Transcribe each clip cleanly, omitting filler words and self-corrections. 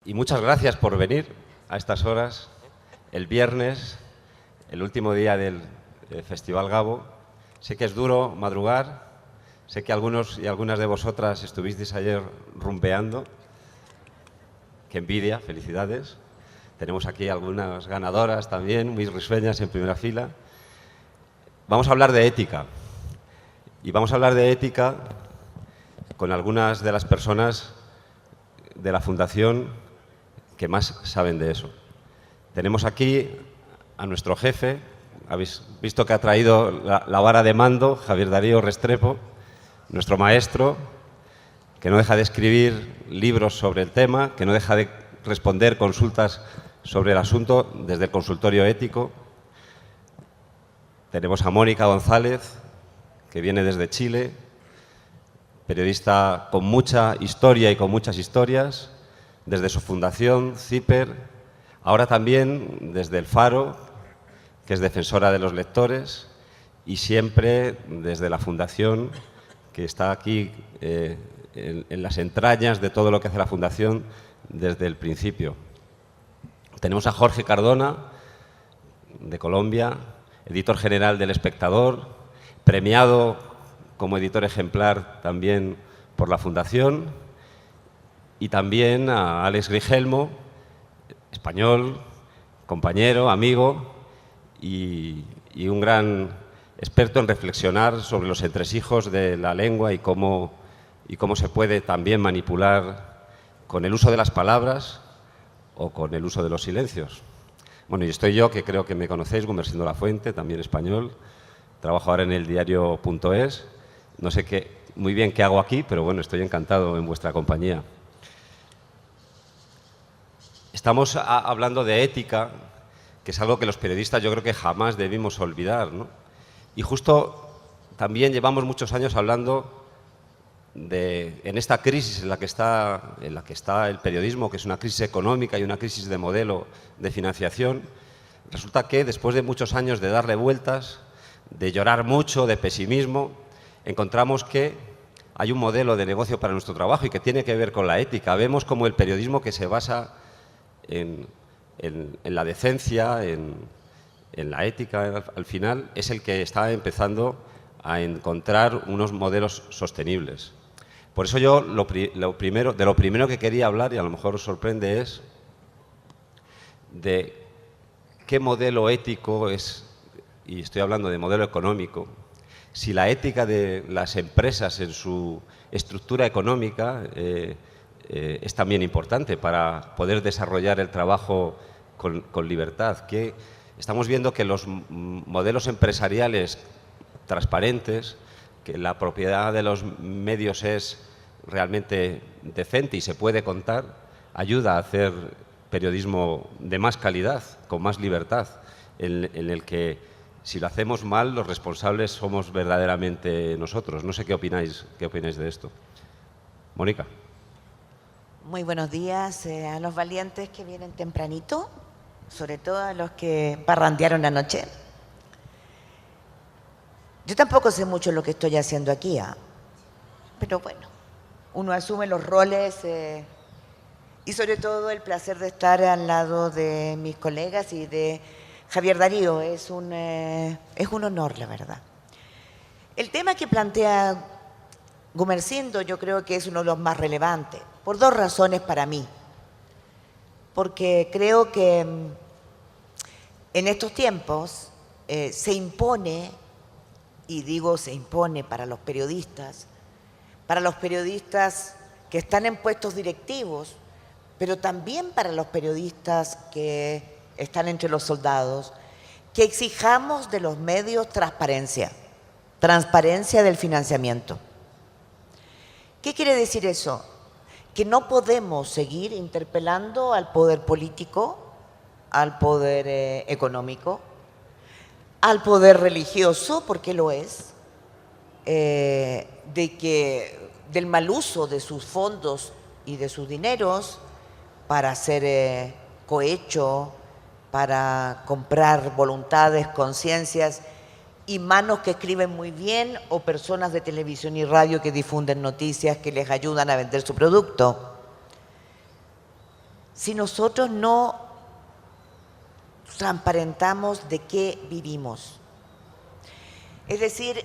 Y muchas gracias por venir a estas horas, el viernes, el último día del Festival Gabo. Sé que es duro madrugar, sé que algunos y algunas de vosotras estuvisteis ayer rumbeando. Qué envidia, felicidades. Tenemos aquí algunas ganadoras también, muy risueñas en primera fila. Vamos a hablar de ética. Y vamos a hablar de ética con algunas de las personas de la Fundación que más saben de eso. Tenemos aquí a nuestro jefe, habéis visto que ha traído la vara de mando, Javier Darío Restrepo, nuestro maestro, que no deja de escribir libros sobre el tema, que no deja de responder consultas sobre el asunto desde el consultorio ético. Tenemos a Mónica González, que viene desde Chile, periodista con mucha historia y con muchas historias, desde su fundación, CIPER, ahora también desde El Faro, que es defensora de los lectores, y siempre desde la Fundación, que está aquí en las entrañas de todo lo que hace la Fundación desde el principio. Tenemos a Jorge Cardona, de Colombia, editor general del Espectador, premiado como editor ejemplar también por la Fundación, y también a Alex Grigelmo, español, compañero, amigo y un gran experto en reflexionar sobre los entresijos de la lengua y cómo se puede también manipular con el uso de las palabras o con el uso de los silencios. Bueno, y estoy yo, que creo que me conocéis, Gumersindo Lafuente, también español. Trabajo ahora en el diario.es. No sé muy bien qué hago aquí, pero bueno, estoy encantado en vuestra compañía. Estamos hablando de ética, que es algo que los periodistas yo creo que jamás debimos olvidar, ¿no? Y justo también llevamos muchos años hablando en esta crisis en la que está el periodismo, que es una crisis económica y una crisis de modelo de financiación. Resulta que después de muchos años de darle vueltas, de llorar mucho, de pesimismo, encontramos que hay un modelo de negocio para nuestro trabajo y que tiene que ver con la ética. Vemos como el periodismo, que se basa en la decencia, en la ética, al final, es el que está empezando a encontrar unos modelos sostenibles. Por eso yo de lo primero que quería hablar, y a lo mejor os sorprende, es de qué modelo ético es, y estoy hablando de modelo económico, si la ética de las empresas en su estructura económica es también importante para poder desarrollar el trabajo con libertad. Que estamos viendo que los modelos empresariales transparentes, que la propiedad de los medios es realmente decente y se puede contar, ayuda a hacer periodismo de más calidad, con más libertad, en el que si lo hacemos mal, los responsables somos verdaderamente nosotros. No sé qué opináis de esto. Mónica. Muy buenos días a los valientes que vienen tempranito, sobre todo a los que parrandearon anoche. Yo tampoco sé mucho lo que estoy haciendo aquí, pero bueno, uno asume los roles y sobre todo el placer de estar al lado de mis colegas y de Javier Darío. Es un honor, la verdad. El tema que plantea Gumersindo yo creo que es uno de los más relevantes, por dos razones para mí. Porque creo que en estos tiempos se impone, y digo se impone para los periodistas que están en puestos directivos, pero también para los periodistas que están entre los soldados, que exijamos de los medios transparencia del financiamiento. ¿Qué quiere decir eso? Que no podemos seguir interpelando al poder político, al poder económico, al poder religioso, porque lo es, del mal uso de sus fondos y de sus dineros para hacer cohecho, para comprar voluntades, conciencias y manos que escriben muy bien o personas de televisión y radio que difunden noticias que les ayudan a vender su producto. si nosotros no transparentamos de qué vivimos. Es decir,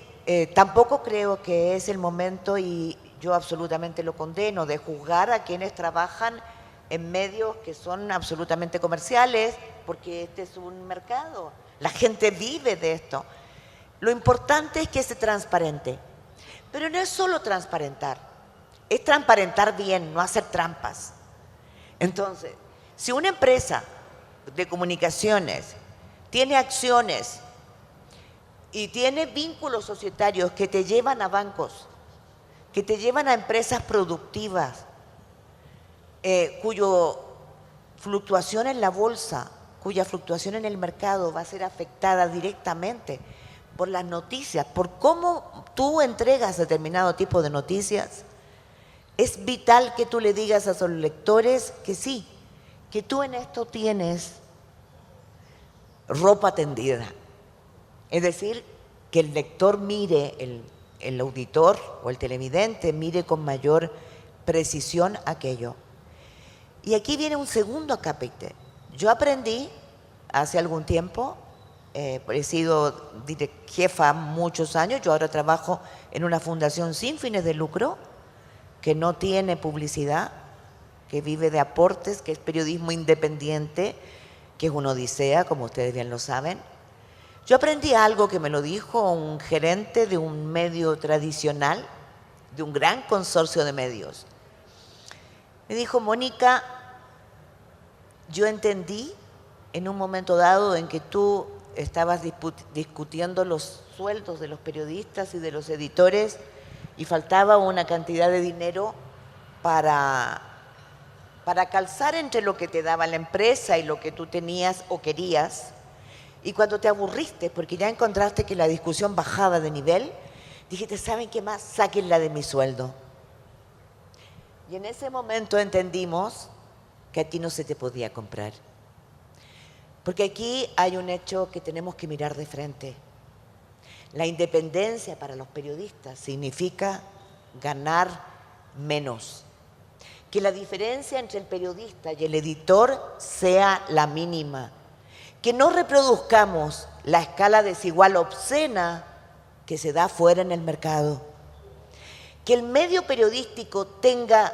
tampoco creo que es el momento, y yo absolutamente lo condeno, de juzgar a quienes trabajan en medios que son absolutamente comerciales, porque este es un mercado, la gente vive de esto. Lo importante es que se transparente, pero no es solo transparentar, es transparentar bien, no hacer trampas. Entonces, si una empresa de comunicaciones tiene acciones y tiene vínculos societarios que te llevan a bancos, que te llevan a empresas productivas, cuya fluctuación en la bolsa, cuya fluctuación en el mercado va a ser afectada directamente por las noticias, por cómo tú entregas determinado tipo de noticias, es vital que tú le digas a sus lectores que sí, que tú en esto tienes ropa tendida. Es decir, que el lector mire, el auditor o el televidente mire con mayor precisión aquello. Y aquí viene un segundo acápite. Yo aprendí hace algún tiempo, he sido jefa muchos años, yo ahora trabajo en una fundación sin fines de lucro, que no tiene publicidad, que vive de aportes, que es periodismo independiente, que es una odisea, como ustedes bien lo saben. Yo aprendí algo que me lo dijo un gerente de un medio tradicional, de un gran consorcio de medios. Me dijo: Mónica, yo entendí en un momento dado en que tú estabas discutiendo los sueldos de los periodistas y de los editores y faltaba una cantidad de dinero para calzar entre lo que te daba la empresa y lo que tú tenías o querías. Y cuando te aburriste, porque ya encontraste que la discusión bajaba de nivel, dijiste: ¿saben qué más? Sáquenla de mi sueldo. Y en ese momento entendimos que a ti no se te podía comprar. Porque aquí hay un hecho que tenemos que mirar de frente. La independencia para los periodistas significa ganar menos. Que la diferencia entre el periodista y el editor sea la mínima. Que no reproduzcamos la escala desigual obscena que se da fuera en el mercado. Que el medio periodístico tenga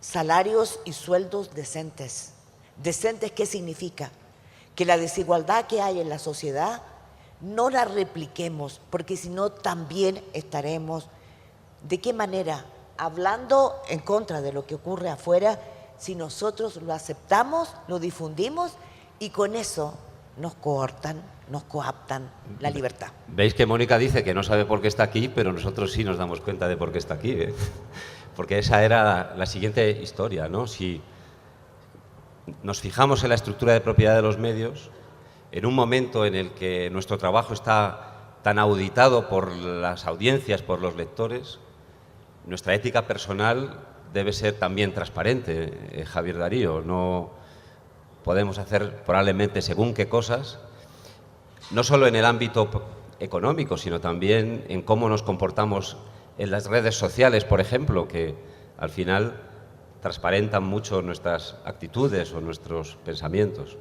salarios y sueldos decentes. ¿Decentes qué significa? Que la desigualdad que hay en la sociedad no la repliquemos, porque si no también estaremos, ¿de qué manera? Hablando en contra de lo que ocurre afuera, si nosotros lo aceptamos, lo difundimos y con eso nos coartan, nos coaptan la libertad. Veis que Mónica dice que no sabe por qué está aquí, pero nosotros sí nos damos cuenta de por qué está aquí, ¿eh? Porque esa era la siguiente historia, ¿no? Si nos fijamos en la estructura de propiedad de los medios, en un momento en el que nuestro trabajo está tan auditado por las audiencias, por los lectores, nuestra ética personal debe ser también transparente, Javier Darío. No podemos hacer probablemente según qué cosas, no solo en el ámbito económico, sino también en cómo nos comportamos en las redes sociales, por ejemplo, que al final transparentan mucho nuestras actitudes o nuestros pensamientos.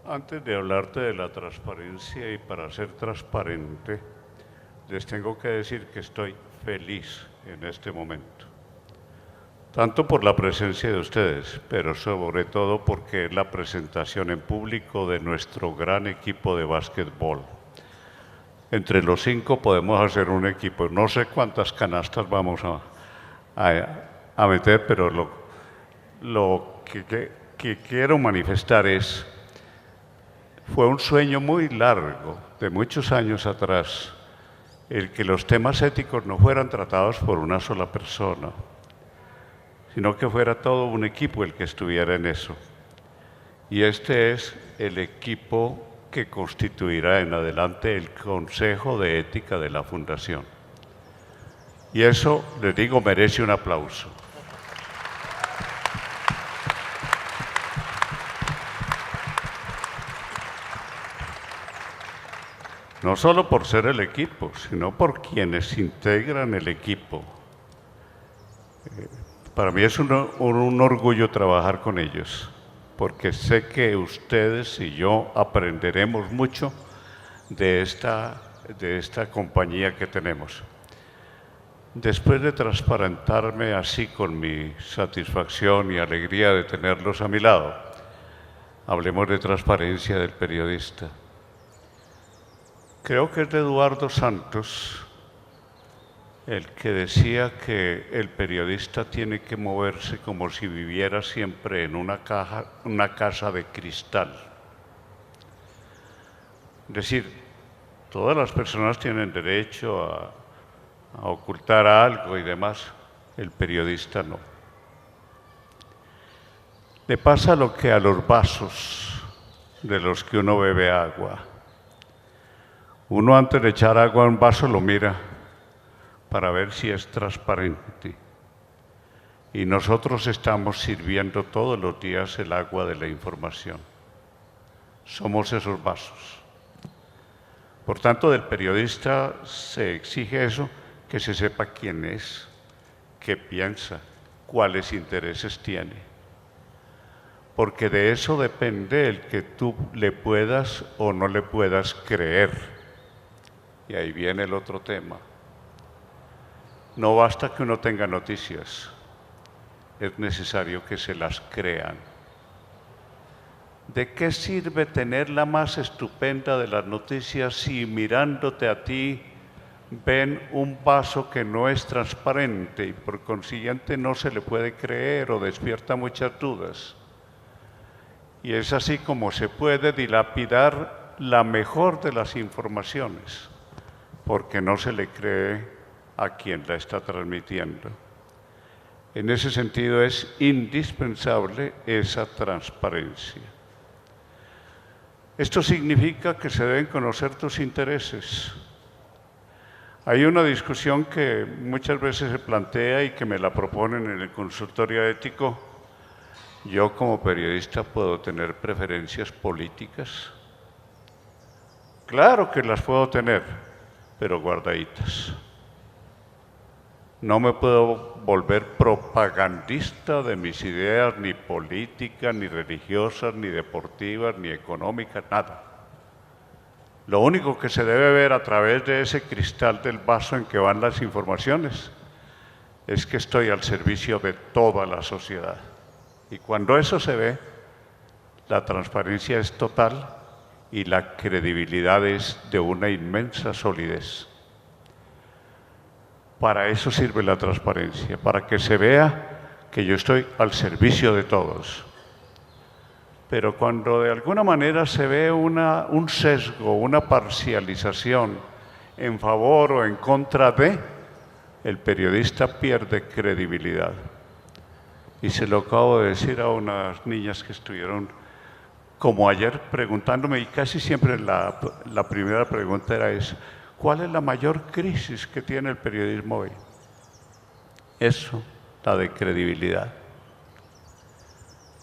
Antes de hablarte de la transparencia y para ser transparente, les tengo que decir que estoy feliz en este momento. Tanto por la presencia de ustedes, pero sobre todo porque es la presentación en público de nuestro gran equipo de básquetbol. Entre los 5 podemos hacer un equipo. No sé cuántas canastas vamos a meter, pero lo que quiero manifestar es, fue un sueño muy largo, de muchos años atrás, el que los temas éticos no fueran tratados por una sola persona, sino que fuera todo un equipo el que estuviera en eso. Y este es el equipo que constituirá en adelante el Consejo de Ética de la Fundación. Y eso, les digo, merece un aplauso. No solo por ser el equipo, sino por quienes integran el equipo. Para mí es un orgullo trabajar con ellos, porque sé que ustedes y yo aprenderemos mucho de esta compañía que tenemos. Después de transparentarme así con mi satisfacción y alegría de tenerlos a mi lado, hablemos de transparencia del periodista. Creo que es de Eduardo Santos el que decía que el periodista tiene que moverse como si viviera siempre en una casa de cristal. Es decir, todas las personas tienen derecho a ocultar algo y demás, el periodista no. Le pasa lo que a los vasos de los que uno bebe agua. Uno antes de echar agua a un vaso lo mira para ver si es transparente. Y nosotros estamos sirviendo todos los días el agua de la información. Somos esos vasos. Por tanto, del periodista se exige eso, que se sepa quién es, qué piensa, cuáles intereses tiene. Porque de eso depende el que tú le puedas o no le puedas creer. Y ahí viene el otro tema. No basta que uno tenga noticias, es necesario que se las crean. ¿De qué sirve tener la más estupenda de las noticias si mirándote a ti ven un vaso que no es transparente y por consiguiente no se le puede creer o despierta muchas dudas? Y es así como se puede dilapidar la mejor de las informaciones, porque no se le cree a quien la está transmitiendo. En ese sentido es indispensable esa transparencia. Esto significa que se deben conocer tus intereses. Hay una discusión que muchas veces se plantea y que me la proponen en el consultorio ético. Yo como periodista puedo tener preferencias políticas. Claro que las puedo tener, pero guardaditas. No me puedo volver propagandista de mis ideas, ni políticas, ni religiosas, ni deportivas, ni económicas, nada. Lo único que se debe ver a través de ese cristal del vaso en que van las informaciones es que estoy al servicio de toda la sociedad. Y cuando eso se ve, la transparencia es total y la credibilidad es de una inmensa solidez. Para eso sirve la transparencia, para que se vea que yo estoy al servicio de todos. Pero cuando de alguna manera se ve un sesgo, una parcialización en favor o en contra de, el periodista pierde credibilidad. Y se lo acabo de decir a unas niñas que estuvieron como ayer preguntándome, y casi siempre la primera pregunta era esa: ¿cuál es la mayor crisis que tiene el periodismo hoy? Eso, la de credibilidad.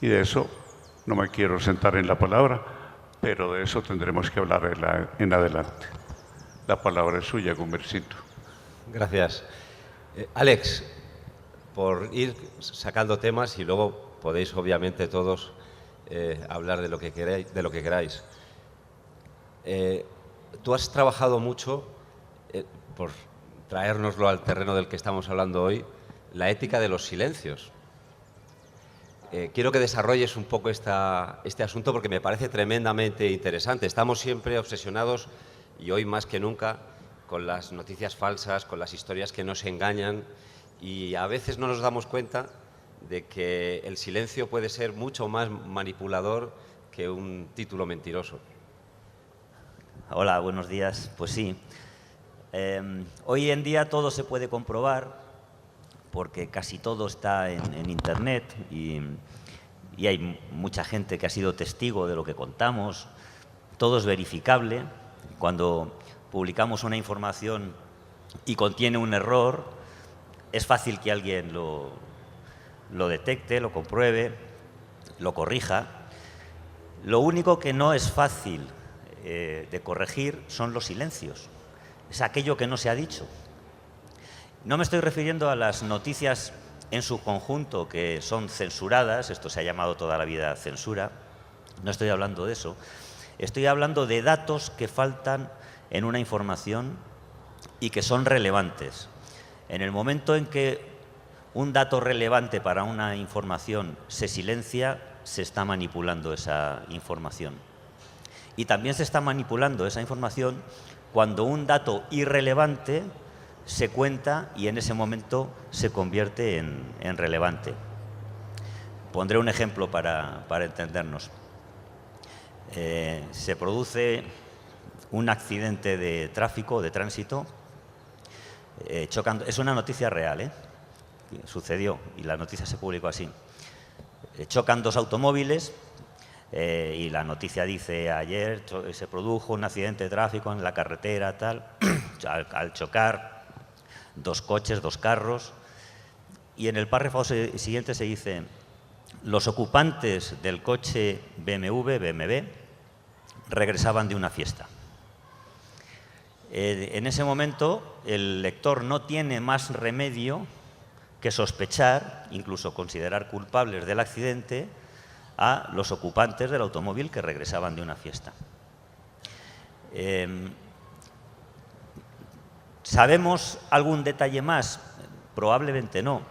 Y de eso no me quiero sentar en la palabra, pero de eso tendremos que hablar en adelante. La palabra es suya, Gumercito. Gracias. Alex, por ir sacando temas y luego podéis obviamente todos hablar de lo que queráis. Tú has trabajado mucho, por traérnoslo al terreno del que estamos hablando hoy, la ética de los silencios. Quiero que desarrolles un poco este asunto porque me parece tremendamente interesante. Estamos siempre obsesionados, y hoy más que nunca, con las noticias falsas, con las historias que nos engañan, y a veces no nos damos cuenta de que el silencio puede ser mucho más manipulador que un título mentiroso. Hola, buenos días. Pues sí, hoy en día todo se puede comprobar porque casi todo está en Internet y hay mucha gente que ha sido testigo de lo que contamos. Todo es verificable. Cuando publicamos una información y contiene un error, es fácil que alguien lo detecte, lo compruebe, lo corrija. Lo único que no es fácil de corregir son los silencios. Es aquello que no se ha dicho. No me estoy refiriendo a las noticias en su conjunto que son censuradas, esto se ha llamado toda la vida censura, no estoy hablando de eso, estoy hablando de datos que faltan en una información y que son relevantes. En el momento en que un dato relevante para una información se silencia, se está manipulando esa información. Y también se está manipulando esa información cuando un dato irrelevante se cuenta y en ese momento se convierte en relevante. Pondré un ejemplo para entendernos. Se produce un accidente de tráfico, de tránsito, chocando. Es una noticia real, sucedió y la noticia se publicó así. Chocan dos automóviles y la noticia dice: ayer se produjo un accidente de tráfico en la carretera, tal, al chocar dos coches, dos carros, y en el párrafo siguiente se dice: los ocupantes del coche BMW regresaban de una fiesta. En ese momento el lector no tiene más remedio que sospechar, incluso considerar culpables del accidente a los ocupantes del automóvil que regresaban de una fiesta. ¿Sabemos algún detalle más? Probablemente no.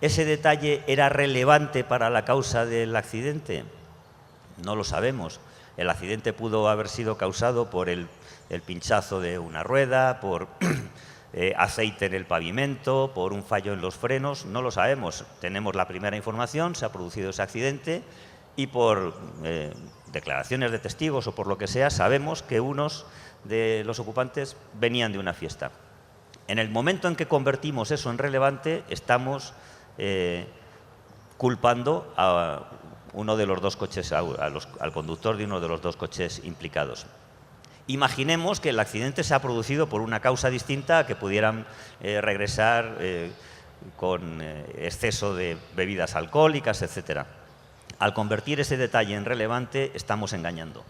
¿Ese detalle era relevante para la causa del accidente? No lo sabemos. El accidente pudo haber sido causado por el pinchazo de una rueda, por aceite en el pavimento, por un fallo en los frenos, no lo sabemos. Tenemos la primera información, se ha producido ese accidente y por declaraciones de testigos o por lo que sea, sabemos que unos de los ocupantes venían de una fiesta. En el momento en que convertimos eso en relevante, estamos culpando a uno de los dos coches, al conductor de uno de los dos coches implicados. Imaginemos que el accidente se ha producido por una causa distinta, que pudieran regresar con exceso de bebidas alcohólicas, etc. Al convertir ese detalle en relevante, estamos engañando.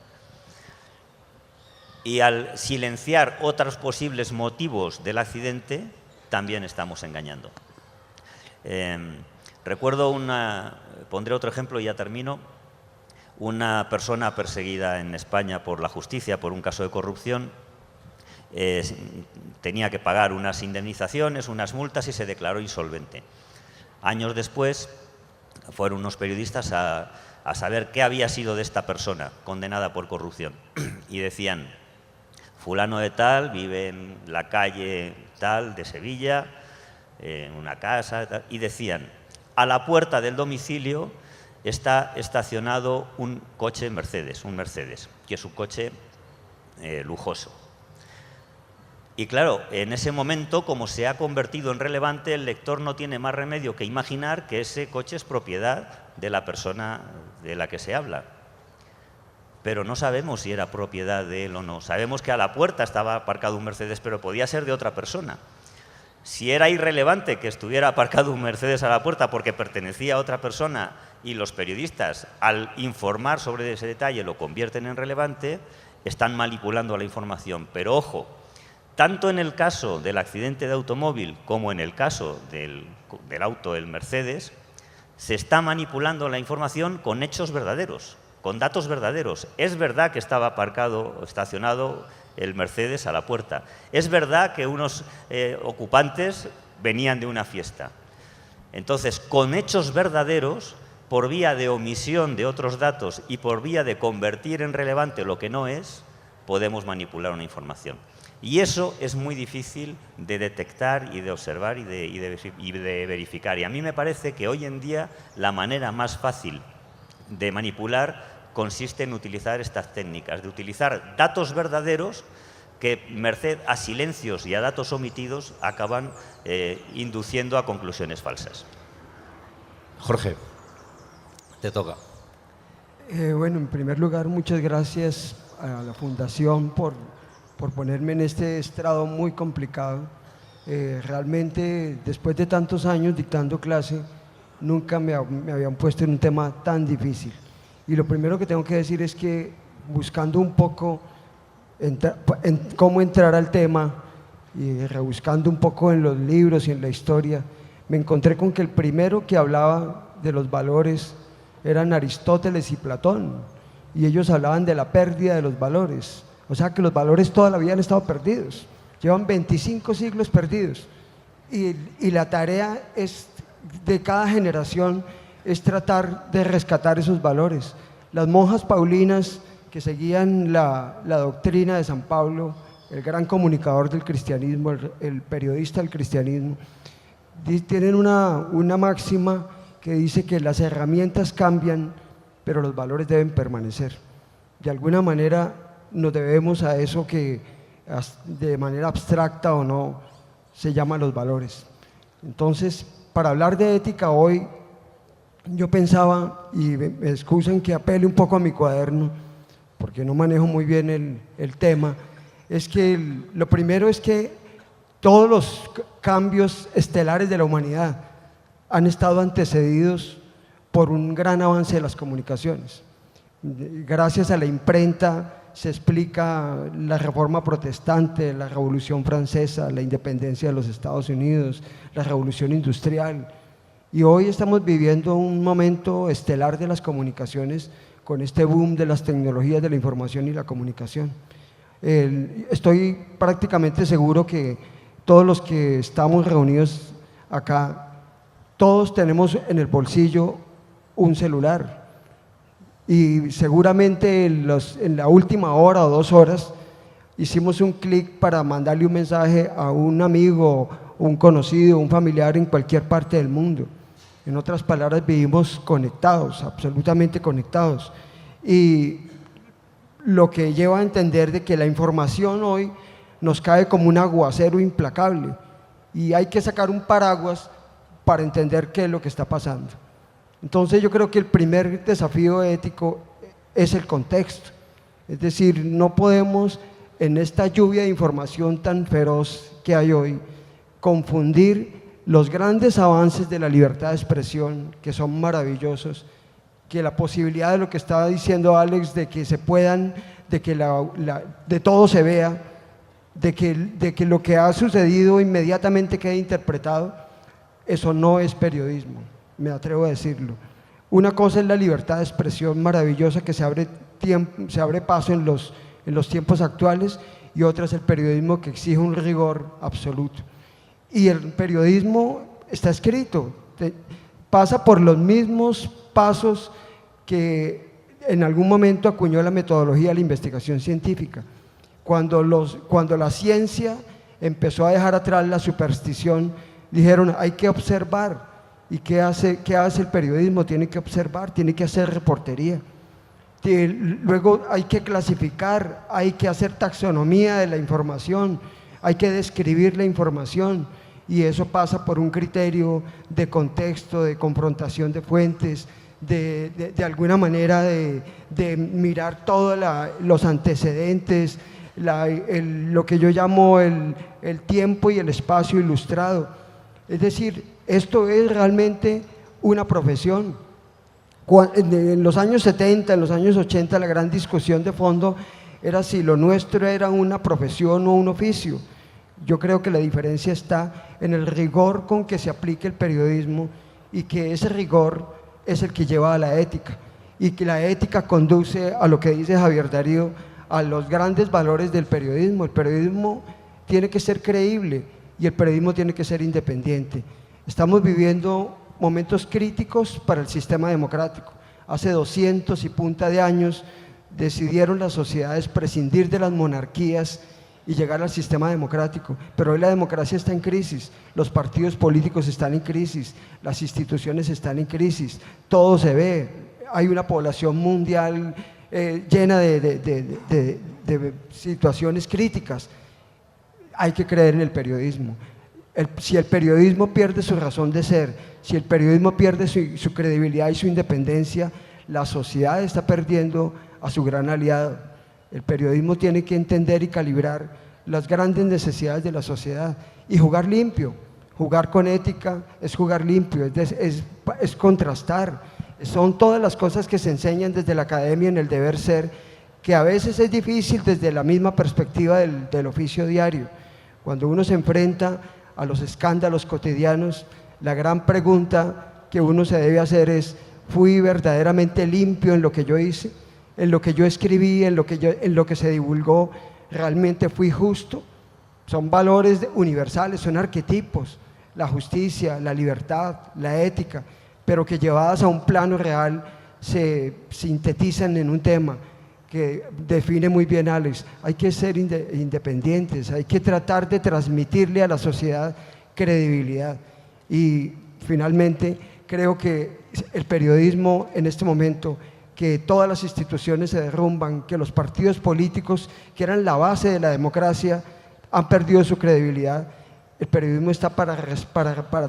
Y al silenciar otros posibles motivos del accidente, también estamos engañando. Recuerdo pondré otro ejemplo y ya termino. Una persona perseguida en España por la justicia por un caso de corrupción tenía que pagar unas indemnizaciones, unas multas y se declaró insolvente. Años después fueron unos periodistas a saber qué había sido de esta persona condenada por corrupción y decían: fulano de tal vive en la calle tal de Sevilla, en una casa, tal, y decían: a la puerta del domicilio está estacionado un coche Mercedes, que es un coche lujoso. Y claro, en ese momento, como se ha convertido en relevante, el lector no tiene más remedio que imaginar que ese coche es propiedad de la persona de la que se habla. Pero no sabemos si era propiedad de él o no. Sabemos que a la puerta estaba aparcado un Mercedes, pero podía ser de otra persona. Si era irrelevante que estuviera aparcado un Mercedes a la puerta porque pertenecía a otra persona y los periodistas, al informar sobre ese detalle, lo convierten en relevante, están manipulando la información. Pero ojo, tanto en el caso del accidente de automóvil como en el caso del auto, el Mercedes, se está manipulando la información con hechos verdaderos, con datos verdaderos. Es verdad que estaba aparcado, estacionado el Mercedes a la puerta. Es verdad que unos ocupantes venían de una fiesta. Entonces, con hechos verdaderos, por vía de omisión de otros datos y por vía de convertir en relevante lo que no es, podemos manipular una información. Y eso es muy difícil de detectar y de observar y de verificar. Y a mí me parece que hoy en día la manera más fácil de manipular consiste en utilizar estas técnicas, de utilizar datos verdaderos que, merced a silencios y a datos omitidos, acaban induciendo a conclusiones falsas. Jorge, te toca. Bueno, en primer lugar, muchas gracias a la Fundación por ponerme en este estrado muy complicado. Realmente, después de tantos años dictando clase, nunca me habían puesto en un tema tan difícil. Y lo primero que tengo que decir es que, buscando un poco cómo entrar al tema y rebuscando un poco en los libros y en la historia, me encontré con que el primero que hablaba de los valores eran Aristóteles y Platón, y ellos hablaban de la pérdida de los valores, o sea que los valores toda la vida han estado perdidos, llevan 25 siglos perdidos, y la tarea es de cada generación es tratar de rescatar esos valores. Las monjas paulinas que seguían la doctrina de San Pablo, el gran comunicador del cristianismo, el periodista del cristianismo, tienen una máxima que dice que las herramientas cambian, pero los valores deben permanecer. De alguna manera nos debemos a eso que de manera abstracta o no se llama los valores. Entonces, para hablar de ética hoy, yo pensaba, y me excusan que apele un poco a mi cuaderno, porque no manejo muy bien el tema, es que lo primero es que todos los cambios estelares de la humanidad han estado antecedidos por un gran avance de las comunicaciones. Gracias a la imprenta se explica la Reforma Protestante, la Revolución Francesa, la independencia de los Estados Unidos, la Revolución Industrial. Y hoy estamos viviendo un momento estelar de las comunicaciones con este boom de las tecnologías de la información y la comunicación. Estoy prácticamente seguro que todos los que estamos reunidos acá, todos tenemos en el bolsillo un celular, y seguramente en la última hora o 2 horas hicimos un clic para mandarle un mensaje a un amigo, un conocido, un familiar en cualquier parte del mundo. En otras palabras, vivimos conectados, absolutamente conectados, y lo que lleva a entender de que la información hoy nos cae como un aguacero implacable, y hay que sacar un paraguas para entender qué es lo que está pasando. Entonces yo creo que el primer desafío ético es el contexto, es decir, no podemos en esta lluvia de información tan feroz que hay hoy confundir los grandes avances de la libertad de expresión, que son maravillosos, que la posibilidad de lo que estaba diciendo Alex, de que se puedan, de que de todo se vea, de que lo que ha sucedido inmediatamente quede interpretado, eso no es periodismo, me atrevo a decirlo. Una cosa es la libertad de expresión maravillosa que se abre paso en los tiempos actuales, y otra es el periodismo que exige un rigor absoluto. Y el periodismo está escrito, pasa por los mismos pasos que en algún momento acuñó la metodología de la investigación científica. Cuando la ciencia empezó a dejar atrás la superstición, dijeron hay que observar. ¿Y qué hace el periodismo? Tiene que observar, tiene que hacer reportería. Luego hay que clasificar, hay que hacer taxonomía de la información, hay que describir la información, y eso pasa por un criterio de contexto, de confrontación de fuentes, de alguna manera de mirar todos los antecedentes, lo que yo llamo el tiempo y el espacio ilustrado. Es decir, esto es realmente una profesión. En los años 70, en los años 80, la gran discusión de fondo era si lo nuestro era una profesión o un oficio. Yo creo que la diferencia está en el rigor con que se aplique el periodismo, y que ese rigor es el que lleva a la ética, y que la ética conduce a lo que dice Javier Darío, a los grandes valores del periodismo. El periodismo tiene que ser creíble y el periodismo tiene que ser independiente. Estamos viviendo momentos críticos para el sistema democrático. Hace 200 y punta de años decidieron las sociedades prescindir de las monarquías y llegar al sistema democrático, pero hoy la democracia está en crisis, los partidos políticos están en crisis, las instituciones están en crisis, todo se ve, hay una población mundial llena de situaciones críticas. Hay que creer en el periodismo. Si el periodismo pierde su razón de ser, si el periodismo pierde su credibilidad y su independencia, la sociedad está perdiendo a su gran aliado. El periodismo tiene que entender y calibrar las grandes necesidades de la sociedad y jugar limpio. Jugar con ética es jugar limpio, es contrastar. Son todas las cosas que se enseñan desde la academia en el deber ser, que a veces es difícil desde la misma perspectiva del oficio diario. Cuando uno se enfrenta a los escándalos cotidianos, La gran pregunta que uno se debe hacer es, ¿fui verdaderamente limpio en lo que yo hice? ¿En lo que yo escribí? ¿En lo que se divulgó? ¿Realmente fui justo? Son valores universales, son arquetipos, la justicia, la libertad, la ética, pero que llevadas a un plano real se sintetizan en un tema que define muy bien Alex. Hay que ser independientes, hay que tratar de transmitirle a la sociedad credibilidad. Y finalmente creo que el periodismo en este momento, que todas las instituciones se derrumban, que los partidos políticos, que eran la base de la democracia, han perdido su credibilidad. El periodismo está para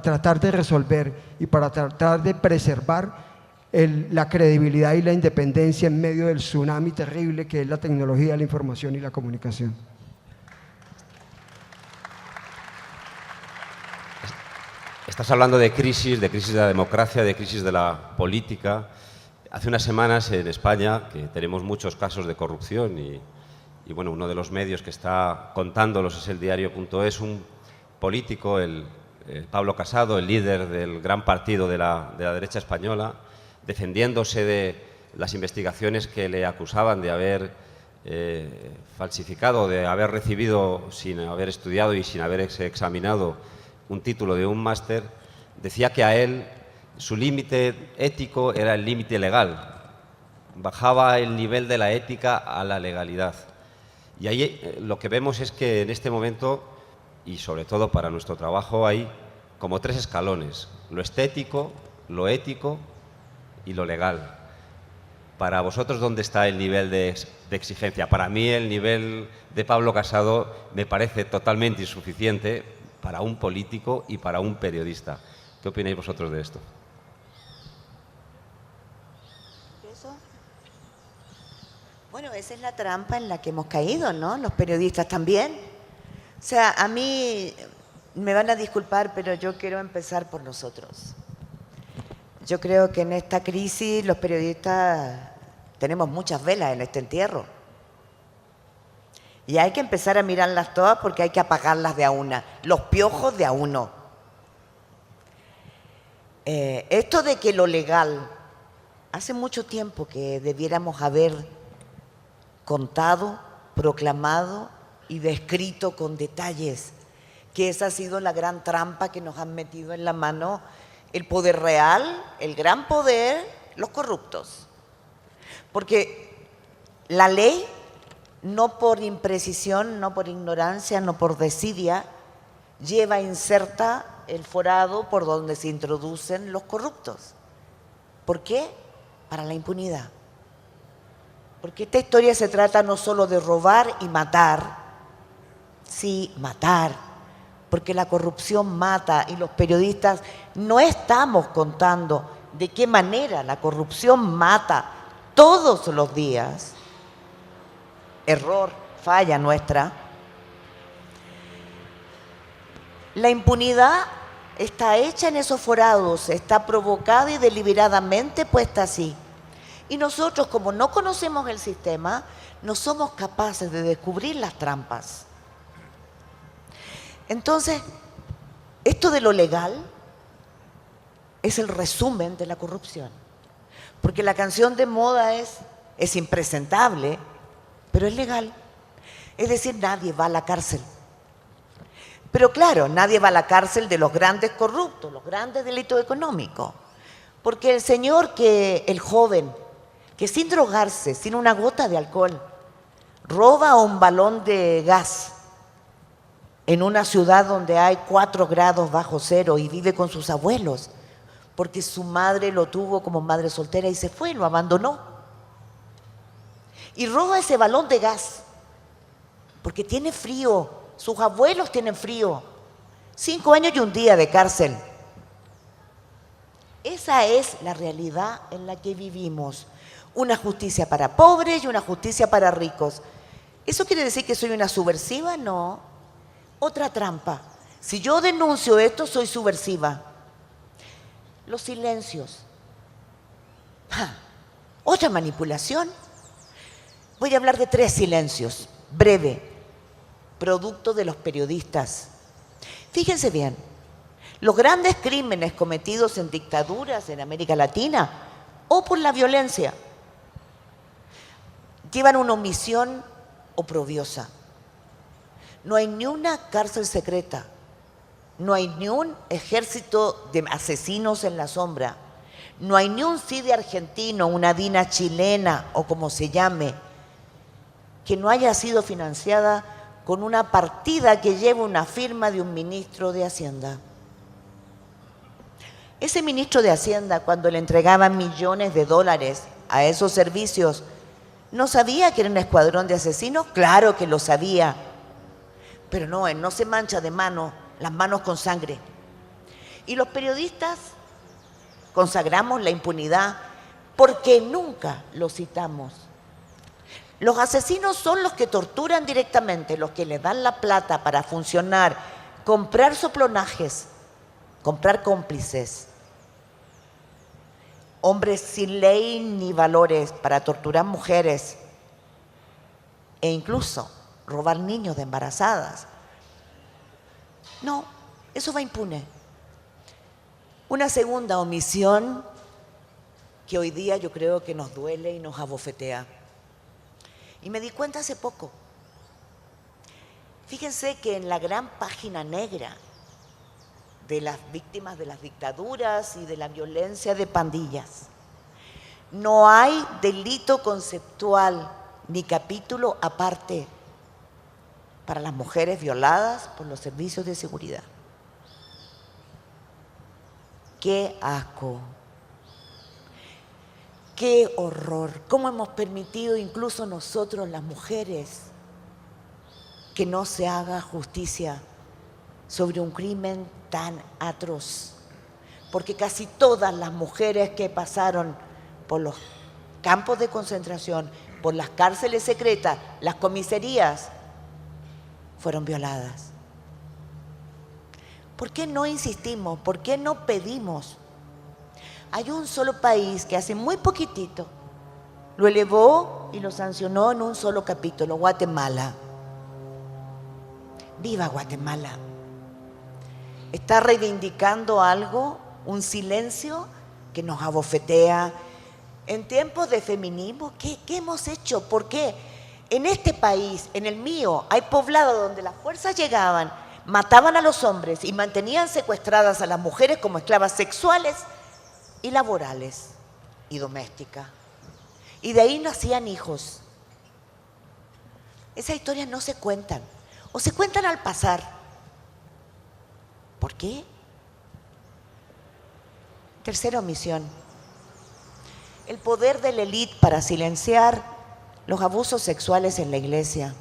tratar de resolver y para tratar de preservar la credibilidad y la independencia en medio del tsunami terrible que es la tecnología, la información y la comunicación. Estás hablando de crisis de la democracia, de crisis de la política. Hace unas semanas en España, que tenemos muchos casos de corrupción y bueno, uno de los medios que está contándolos es el diario.es, un político, Pablo Casado, el líder del gran partido de la derecha española, defendiéndose de las investigaciones que le acusaban de haber falsificado, de haber recibido sin haber estudiado y sin haber examinado un título de un máster, decía que a él su límite ético era el límite legal, bajaba el nivel de la ética a la legalidad. Y ahí lo que vemos es que en este momento, y sobre todo para nuestro trabajo, hay como tres escalones: lo estético, lo ético y lo legal. Para vosotros, ¿dónde está el nivel de exigencia? Para mí el nivel de Pablo Casado me parece totalmente insuficiente para un político y para un periodista. ¿Qué opináis vosotros de esto? Bueno, esa es la trampa en la que hemos caído, ¿no? Los periodistas también. O sea, a mí me van a disculpar, pero yo quiero empezar por nosotros. Yo creo que en esta crisis los periodistas tenemos muchas velas en este entierro. Y hay que empezar a mirarlas todas porque hay que apagarlas de a una, los piojos de a uno. Esto de que lo legal, hace mucho tiempo que debiéramos haber contado, proclamado y descrito con detalles que esa ha sido la gran trampa que nos han metido en la mano el poder real, el gran poder, los corruptos. Porque la ley, no por imprecisión, no por ignorancia, no por desidia, inserta el forado por donde se introducen los corruptos. ¿Por qué? Para la impunidad. Porque esta historia se trata no solo de robar y matar, sí, matar, porque la corrupción mata y los periodistas no estamos contando de qué manera la corrupción mata todos los días. Error, falla nuestra. La impunidad está hecha en esos forados, está provocada y deliberadamente puesta así. Y nosotros, como no conocemos el sistema, no somos capaces de descubrir las trampas. Entonces, esto de lo legal es el resumen de la corrupción. Porque la canción de moda es impresentable, pero es legal. Es decir, nadie va a la cárcel. Pero claro, nadie va a la cárcel de los grandes corruptos, los grandes delitos económicos. Porque el joven, que sin drogarse, sin una gota de alcohol, roba un balón de gas en una ciudad donde hay 4 grados bajo cero y vive con sus abuelos, porque su madre lo tuvo como madre soltera y se fue, lo abandonó. Y roba ese balón de gas, porque tiene frío, sus abuelos tienen frío. 5 años y un día de cárcel. Esa es la realidad en la que vivimos. Una justicia para pobres y una justicia para ricos. ¿Eso quiere decir que soy una subversiva? No. Otra trampa. Si yo denuncio esto, soy subversiva. Los silencios. Otra manipulación. Voy a hablar de 3 silencios. Breve. Producto de los periodistas. Fíjense bien. Los grandes crímenes cometidos en dictaduras en América Latina o por la violencia llevan una omisión oprobiosa. No hay ni una cárcel secreta, no hay ni un ejército de asesinos en la sombra, no hay ni un CIDE argentino, una DINA chilena o como se llame, que no haya sido financiada con una partida que lleve una firma de un ministro de Hacienda. Ese ministro de Hacienda, cuando le entregaban millones de dólares a esos servicios, ¿no sabía que era un escuadrón de asesinos? Claro que lo sabía, pero no, él no se mancha de mano, las manos con sangre. Y los periodistas consagramos la impunidad porque nunca lo citamos. Los asesinos son los que torturan directamente, los que le dan la plata para funcionar, comprar soplonajes, comprar cómplices, hombres sin ley ni valores para torturar mujeres e incluso robar niños de embarazadas. No, eso va impune. Una segunda omisión que hoy día yo creo que nos duele y nos abofetea. Y me di cuenta hace poco. Fíjense que en la gran página negra de las víctimas de las dictaduras y de la violencia de pandillas, no hay delito conceptual ni capítulo aparte para las mujeres violadas por los servicios de seguridad. ¡Qué asco! ¡Qué horror! ¿Cómo hemos permitido incluso nosotros las mujeres que no se haga justicia sobre un crimen tan atroz? Porque casi todas las mujeres que pasaron por los campos de concentración, por las cárceles secretas, las comisarías, fueron violadas. ¿Por qué no insistimos? ¿Por qué no pedimos? Hay un solo país que hace muy poquitito lo elevó y lo sancionó en un solo capítulo, Guatemala. ¡Viva Guatemala! Está reivindicando algo, un silencio que nos abofetea. En tiempos de feminismo, ¿qué hemos hecho? ¿Por qué? En este país, en el mío, hay poblados donde las fuerzas llegaban, mataban a los hombres y mantenían secuestradas a las mujeres como esclavas sexuales y laborales y domésticas. Y de ahí nacían hijos. Esas historias no se cuentan, o se cuentan al pasar. ¿Por qué? Tercera omisión. El poder de la élite para silenciar los abusos sexuales en la iglesia.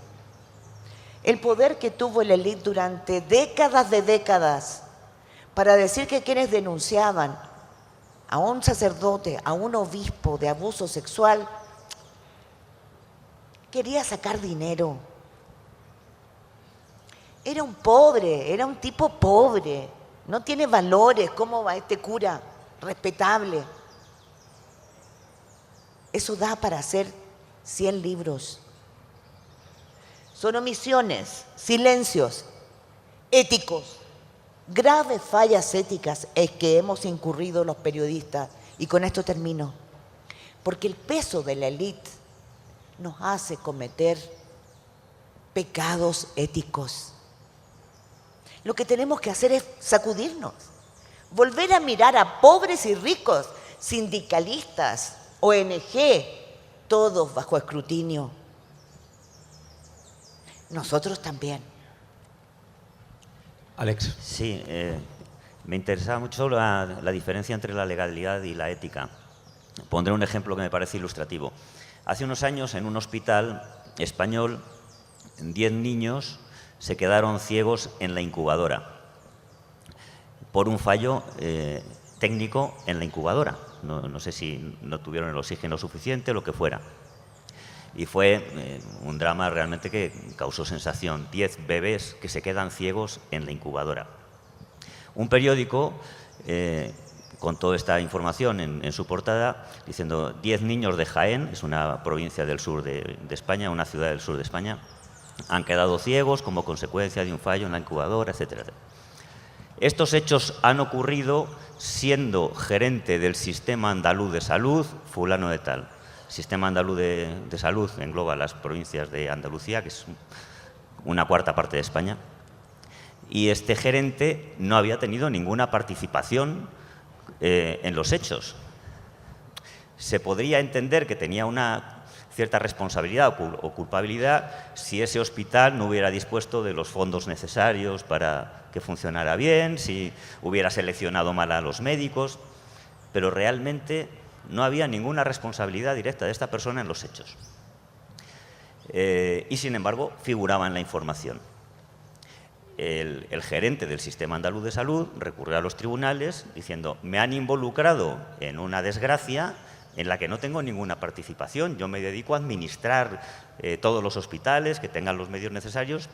El poder que tuvo la élite durante décadas de décadas para decir que quienes denunciaban a un sacerdote, a un obispo de abuso sexual, quería sacar dinero. Era un pobre, era un tipo pobre, no tiene valores. ¿Cómo va este cura? Respetable. Eso da para hacer 100 libros. Son omisiones, silencios éticos, graves fallas éticas es que hemos incurrido los periodistas. Y con esto termino. Porque el peso de la élite nos hace cometer pecados éticos. Lo que tenemos que hacer es sacudirnos, volver a mirar a pobres y ricos, sindicalistas, ONG, todos bajo escrutinio. Nosotros también. Alex. Sí, me interesaba mucho la diferencia entre la legalidad y la ética. Pondré un ejemplo que me parece ilustrativo. Hace unos años, en un hospital español, 10 niños se quedaron ciegos en la incubadora por un fallo técnico en la incubadora. No sé si no tuvieron el oxígeno suficiente o lo que fuera. Y fue un drama realmente que causó sensación. 10 bebés que se quedan ciegos en la incubadora. Un periódico con toda esta información en su portada, diciendo 10 niños de Jaén, es una provincia del sur de España, una ciudad del sur de España, han quedado ciegos como consecuencia de un fallo en la incubadora, etcétera. Estos hechos han ocurrido siendo gerente del Sistema Andaluz de Salud, fulano de tal. El Sistema Andaluz de Salud engloba las provincias de Andalucía, que es una cuarta parte de España, y este gerente no había tenido ninguna participación en los hechos. Se podría entender que tenía una cierta responsabilidad o culpabilidad si ese hospital no hubiera dispuesto de los fondos necesarios para que funcionara bien, si hubiera seleccionado mal a los médicos, pero realmente no había ninguna responsabilidad directa de esta persona en los hechos. Y sin embargo, figuraba en la información. El gerente del Sistema Andaluz de Salud recurrió a los tribunales diciendo: me han involucrado en una desgracia en la que no tengo ninguna participación, yo me dedico a administrar todos los hospitales que tengan los medios necesarios.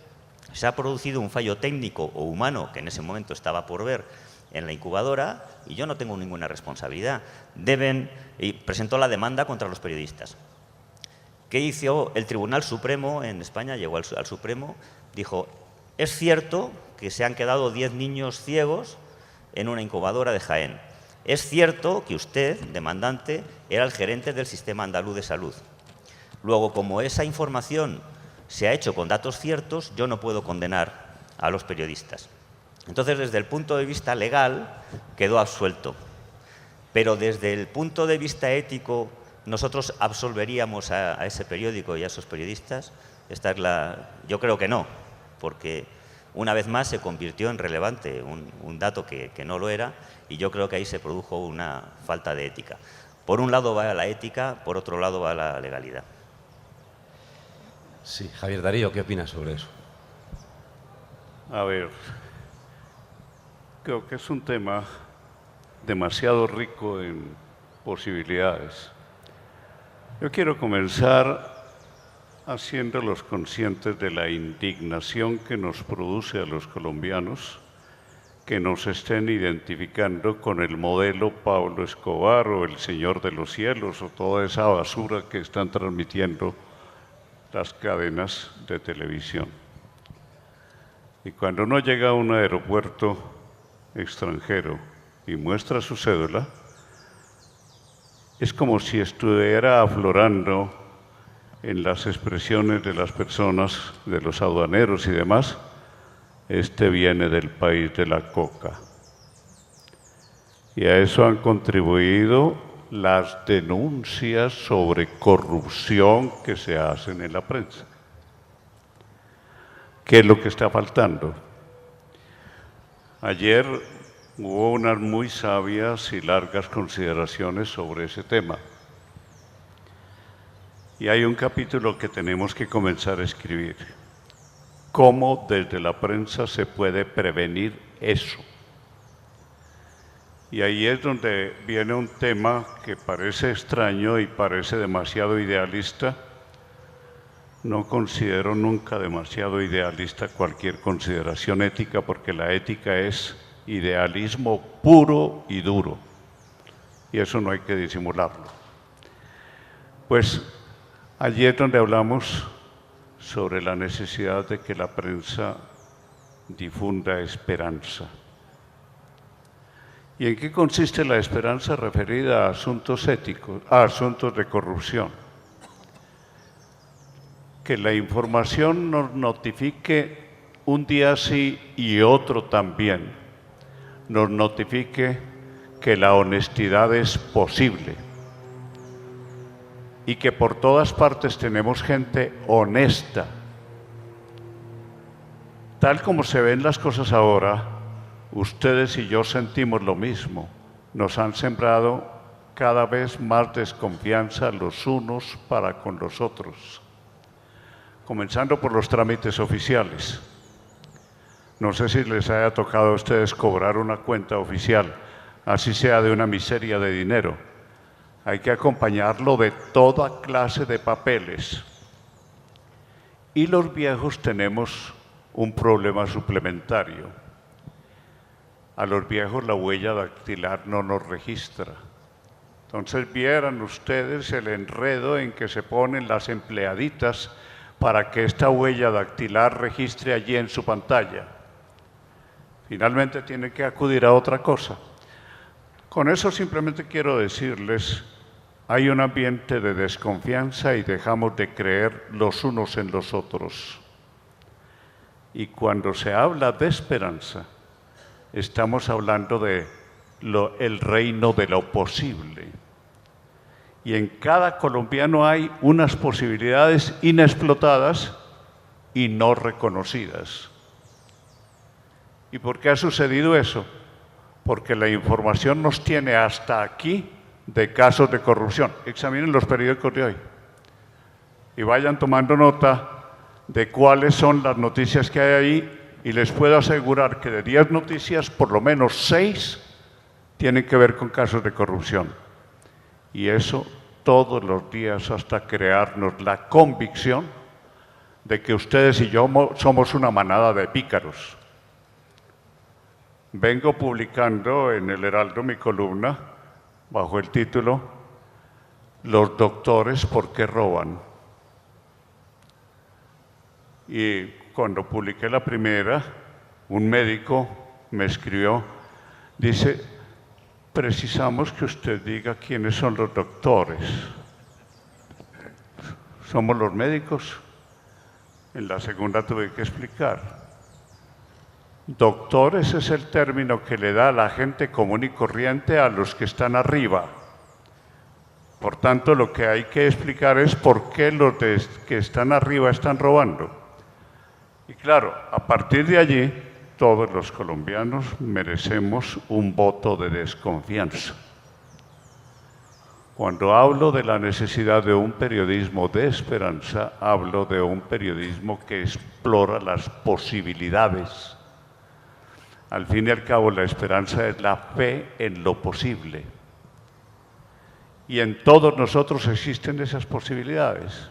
Se ha producido un fallo técnico o humano que en ese momento estaba por ver en la incubadora y yo no tengo ninguna responsabilidad. Y presentó la demanda contra los periodistas. ¿Qué hizo el Tribunal Supremo en España? Llegó al Supremo, dijo: es cierto que se han quedado 10 niños ciegos en una incubadora de Jaén. Es cierto que usted, demandante, era el gerente del Sistema Andaluz de Salud. Luego, como esa información se ha hecho con datos ciertos, yo no puedo condenar a los periodistas. Entonces, desde el punto de vista legal, quedó absuelto. Pero desde el punto de vista ético, ¿nosotros absolveríamos a ese periódico y a esos periodistas? Yo creo que no, porque una vez más se convirtió en relevante un dato que no lo era, y yo creo que ahí se produjo una falta de ética. Por un lado va la ética, por otro lado va la legalidad. Sí, Javier Darío, ¿qué opinas sobre eso? A ver, creo que es un tema demasiado rico en posibilidades. Yo quiero comenzar haciéndolos conscientes de la indignación que nos produce a los colombianos que nos estén identificando con el modelo Pablo Escobar o el Señor de los Cielos o toda esa basura que están transmitiendo las cadenas de televisión. Y cuando uno llega a un aeropuerto extranjero y muestra su cédula, es como si estuviera aflorando en las expresiones de las personas, de los aduaneros y demás: este viene del país de la coca. Y a eso han contribuido las denuncias sobre corrupción que se hacen en la prensa. ¿Qué es lo que está faltando? Ayer hubo unas muy sabias y largas consideraciones sobre ese tema. Y hay un capítulo que tenemos que comenzar a escribir. ¿Cómo desde la prensa se puede prevenir eso? Y ahí es donde viene un tema que parece extraño y parece demasiado idealista. No considero nunca demasiado idealista cualquier consideración ética, porque la ética es idealismo puro y duro, y eso no hay que disimularlo. Pues allí es donde hablamos sobre la necesidad de que la prensa difunda esperanza. ¿Y en qué consiste la esperanza referida a asuntos éticos, a asuntos de corrupción? Que la información nos notifique un día sí y otro también, nos notifique que la honestidad es posible y que por todas partes tenemos gente honesta. Tal como se ven las cosas ahora, ustedes y yo sentimos lo mismo. Nos han sembrado cada vez más desconfianza los unos para con los otros, comenzando por los trámites oficiales. No sé si les haya tocado a ustedes cobrar una cuenta oficial, así sea de una miseria de dinero. Hay que acompañarlo de toda clase de papeles. Y los viejos tenemos un problema suplementario. A los viejos la huella dactilar no nos registra. Entonces vieran ustedes el enredo en que se ponen las empleaditas para que esta huella dactilar registre allí en su pantalla. finalmente tiene que acudir a otra cosa. Con eso simplemente quiero decirles, hay un ambiente de desconfianza y dejamos de creer los unos en los otros. Y cuando se habla de esperanza, estamos hablando de el reino de lo posible. Y en cada colombiano hay unas posibilidades inexplotadas y no reconocidas. ¿Y por qué ha sucedido eso? Porque la información nos tiene hasta aquí de casos de corrupción. Examinen los periódicos de hoy y vayan tomando nota de cuáles son las noticias que hay ahí, y les puedo asegurar que de 10 noticias, por lo menos 6 tienen que ver con casos de corrupción. Y eso todos los días hasta crearnos la convicción de que ustedes y yo somos una manada de pícaros. Vengo publicando en el Heraldo mi columna bajo el título "Los doctores, ¿por qué roban?". Y cuando publiqué la primera, un médico me escribió, dice: precisamos que usted diga quiénes son los doctores. ¿Somos los médicos? En la segunda tuve que explicar. Doctores es el término que le da a la gente común y corriente a los que están arriba. Por tanto, lo que hay que explicar es por qué los que están arriba están robando. Y claro, a partir de allí, todos los colombianos merecemos un voto de desconfianza. Cuando hablo de la necesidad de un periodismo de esperanza, hablo de un periodismo que explora las posibilidades. Al fin y al cabo, la esperanza es la fe en lo posible. Y en todos nosotros existen esas posibilidades.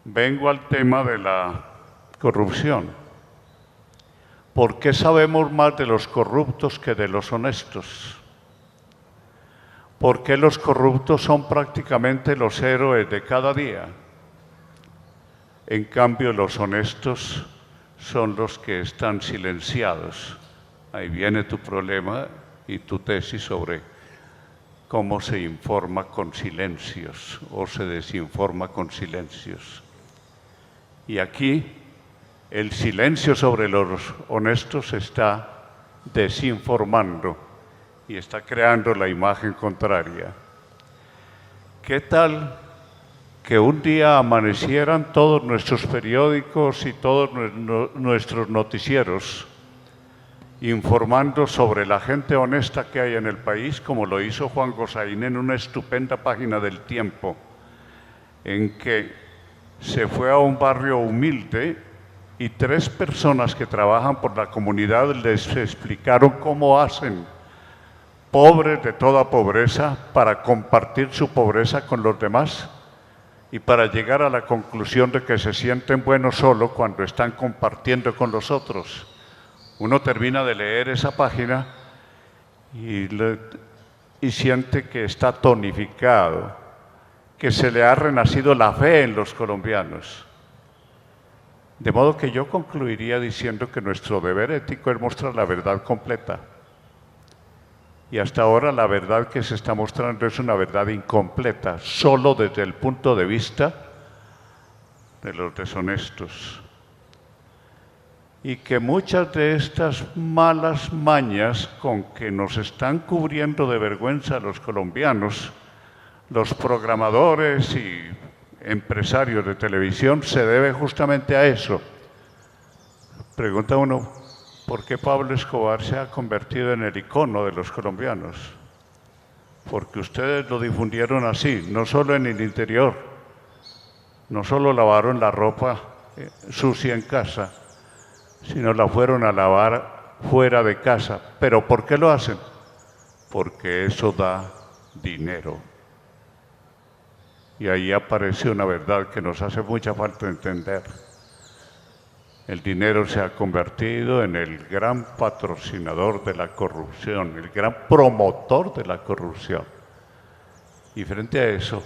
Vengo al tema de la corrupción. ¿Por qué sabemos más de los corruptos que de los honestos? ¿Por qué los corruptos son prácticamente los héroes de cada día? En cambio, los honestos son los que están silenciados. Ahí viene tu problema y tu tesis sobre cómo se informa con silencios o se desinforma con silencios. Y aquí el silencio sobre los honestos está desinformando y está creando la imagen contraria. ¿Qué tal que un día amanecieran todos nuestros periódicos y todos nuestros noticieros informando sobre la gente honesta que hay en el país, como lo hizo Juan Gosaín en una estupenda página del Tiempo, en que se fue a un barrio humilde y 3 personas que trabajan por la comunidad les explicaron cómo hacen, pobres de toda pobreza, para compartir su pobreza con los demás y para llegar a la conclusión de que se sienten buenos solo cuando están compartiendo con los otros. Uno termina de leer esa página y siente que está tonificado, que se le ha renacido la fe en los colombianos. De modo que yo concluiría diciendo que nuestro deber ético es mostrar la verdad completa. Y hasta ahora la verdad que se está mostrando es una verdad incompleta, solo desde el punto de vista de los deshonestos. Y que muchas de estas malas mañas con que nos están cubriendo de vergüenza a los colombianos, los programadores y empresarios de televisión, se debe justamente a eso. Pregunta uno, ¿por qué Pablo Escobar se ha convertido en el icono de los colombianos? Porque ustedes lo difundieron así, no solo en el interior, no solo lavaron la ropa sucia en casa, sino la fueron a lavar fuera de casa. ¿Pero por qué lo hacen? Porque eso da dinero. Y ahí aparece una verdad que nos hace mucha falta entender. El dinero se ha convertido en el gran patrocinador de la corrupción, el gran promotor de la corrupción. Y frente a eso,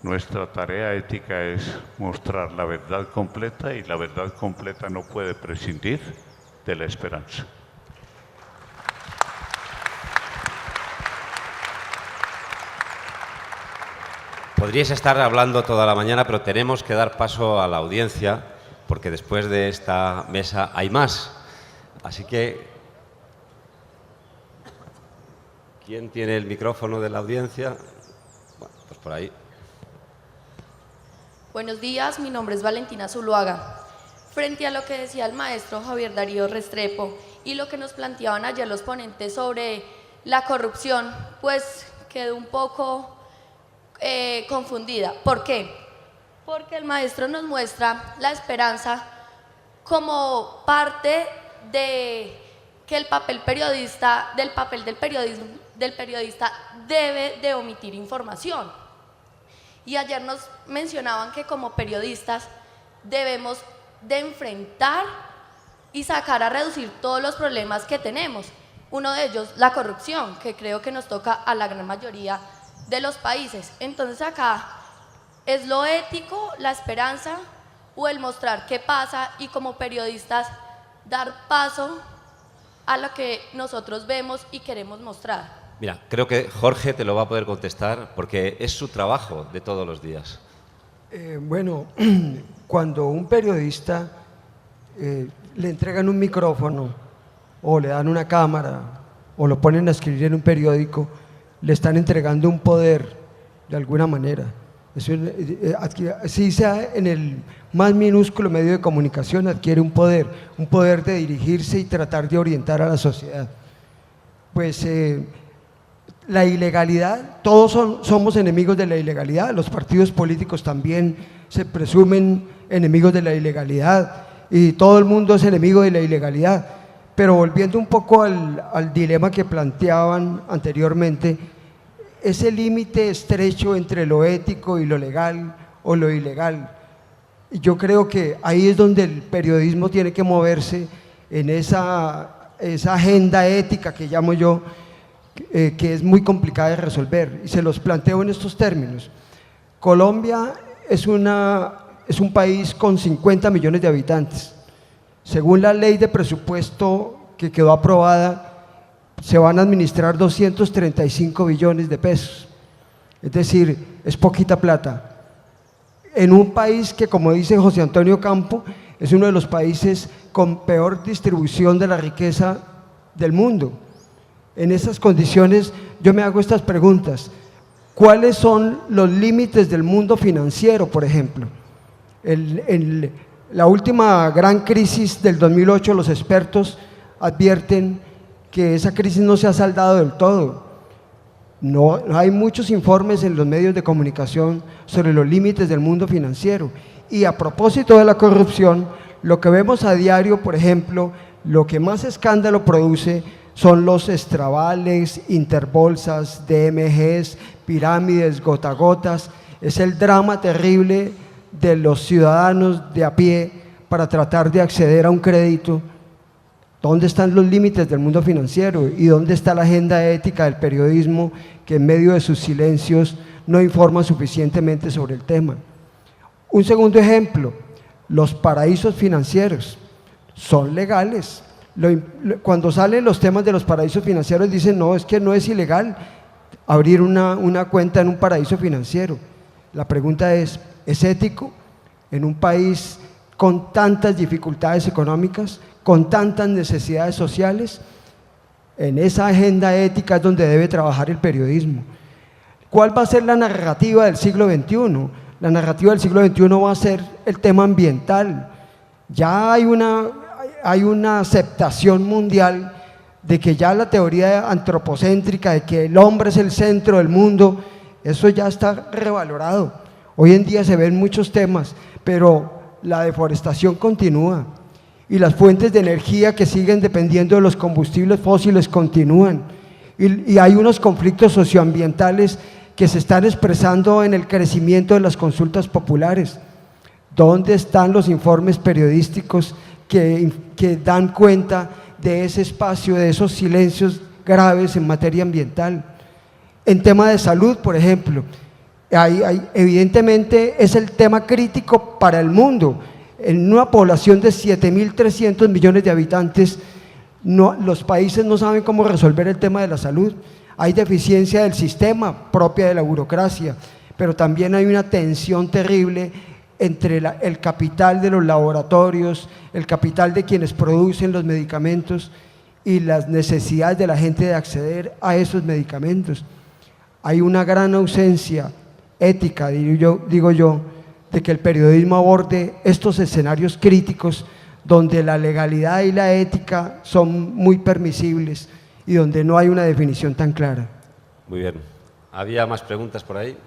nuestra tarea ética es mostrar la verdad completa, y la verdad completa no puede prescindir de la esperanza. Podríais estar hablando toda la mañana, pero tenemos que dar paso a la audiencia, porque después de esta mesa hay más. Así que, ¿quién tiene el micrófono de la audiencia? Bueno, pues por ahí. Buenos días, mi nombre es Valentina Zuluaga. Frente a lo que decía el maestro Javier Darío Restrepo y lo que nos planteaban ayer los ponentes sobre la corrupción, pues quedé un poco confundida. ¿Por qué? Porque el maestro nos muestra la esperanza como parte de que el papel del periodista debe de omitir información. Y ayer nos mencionaban que como periodistas debemos de enfrentar y sacar a reducir todos los problemas que tenemos. Uno de ellos, la corrupción, que creo que nos toca a la gran mayoría de los países. Entonces acá es lo ético, la esperanza o el mostrar qué pasa y como periodistas dar paso a lo que nosotros vemos y queremos mostrar. Mira, creo que Jorge te lo va a poder contestar porque es su trabajo de todos los días. Bueno, cuando un periodista le entregan un micrófono o le dan una cámara o lo ponen a escribir en un periódico, le están entregando un poder de alguna manera. Si sea en el más minúsculo medio de comunicación, adquiere un poder de dirigirse y tratar de orientar a la sociedad. Pues la ilegalidad, todos somos enemigos de la ilegalidad, los partidos políticos también se presumen enemigos de la ilegalidad y todo el mundo es enemigo de la ilegalidad. Pero volviendo un poco al dilema que planteaban anteriormente, ese límite estrecho entre lo ético y lo legal o lo ilegal, yo creo que ahí es donde el periodismo tiene que moverse en esa agenda ética que llamo yo, que es muy complicada de resolver, y se los planteo en estos términos. Colombia es un país con 50 millones de habitantes. Según la ley de presupuesto que quedó aprobada, se van a administrar 235 billones de pesos, es decir, es poquita plata. En un país que, como dice José Antonio Campo, es uno de los países con peor distribución de la riqueza del mundo. En esas condiciones yo me hago estas preguntas: ¿cuáles son los límites del mundo financiero, por ejemplo? En la última gran crisis del 2008, los expertos advierten que esa crisis no se ha saldado del todo. No hay muchos informes en los medios de comunicación sobre los límites del mundo financiero. Y a propósito de la corrupción, lo que vemos a diario, por ejemplo, lo que más escándalo produce son los extravales, interbolsas, DMGs, pirámides, gotagotas. Es el drama terrible de los ciudadanos de a pie para tratar de acceder a un crédito. ¿Dónde están los límites del mundo financiero? ¿Y dónde está la agenda ética del periodismo que en medio de sus silencios no informa suficientemente sobre el tema? Un segundo ejemplo, los paraísos financieros son legales. Cuando salen los temas de los paraísos financieros dicen, no, es que no es ilegal abrir una cuenta en un paraíso financiero. La pregunta es ético en un país con tantas dificultades económicas, con tantas necesidades sociales? En esa agenda ética es donde debe trabajar el periodismo. ¿Cuál va a ser la narrativa del siglo XXI? La narrativa del siglo XXI va a ser el tema ambiental. Ya hay una aceptación mundial de que ya la teoría antropocéntrica de que el hombre es el centro del mundo, eso ya está revalorado. Hoy en día se ven muchos temas, pero la deforestación continúa y las fuentes de energía que siguen dependiendo de los combustibles fósiles continúan, y hay unos conflictos socioambientales que se están expresando en el crecimiento de las consultas populares. ¿Dónde están los informes periodísticos que dan cuenta de ese espacio, de esos silencios graves en materia ambiental? En tema de salud, por ejemplo, evidentemente es el tema crítico para el mundo. En una población de 7.300 millones de habitantes, los países no saben cómo resolver el tema de la salud. Hay deficiencia del sistema propia de la burocracia, pero también hay una tensión terrible entre el capital de los laboratorios, el capital de quienes producen los medicamentos y las necesidades de la gente de acceder a esos medicamentos. Hay una gran ausencia ética, digo yo, de que el periodismo aborde estos escenarios críticos donde la legalidad y la ética son muy permisibles y donde no hay una definición tan clara. Muy bien. ¿Había más preguntas por ahí?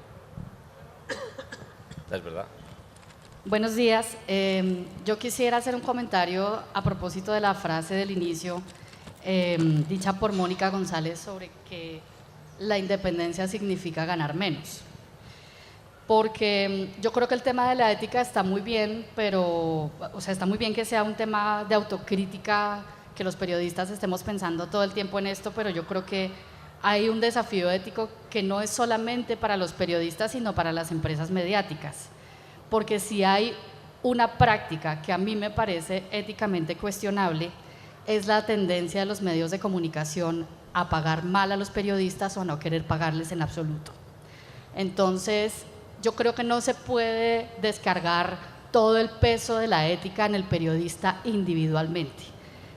Es verdad. Buenos días. Yo quisiera hacer un comentario a propósito de la frase del inicio dicha por Mónica González sobre que la independencia significa ganar menos. Porque yo creo que el tema de la ética está muy bien, pero, o sea, está muy bien que sea un tema de autocrítica, que los periodistas estemos pensando todo el tiempo en esto, pero yo creo que hay un desafío ético que no es solamente para los periodistas, sino para las empresas mediáticas. Porque si hay una práctica que a mí me parece éticamente cuestionable, es la tendencia de los medios de comunicación a pagar mal a los periodistas o a no querer pagarles en absoluto. Entonces, yo creo que no se puede descargar todo el peso de la ética en el periodista individualmente.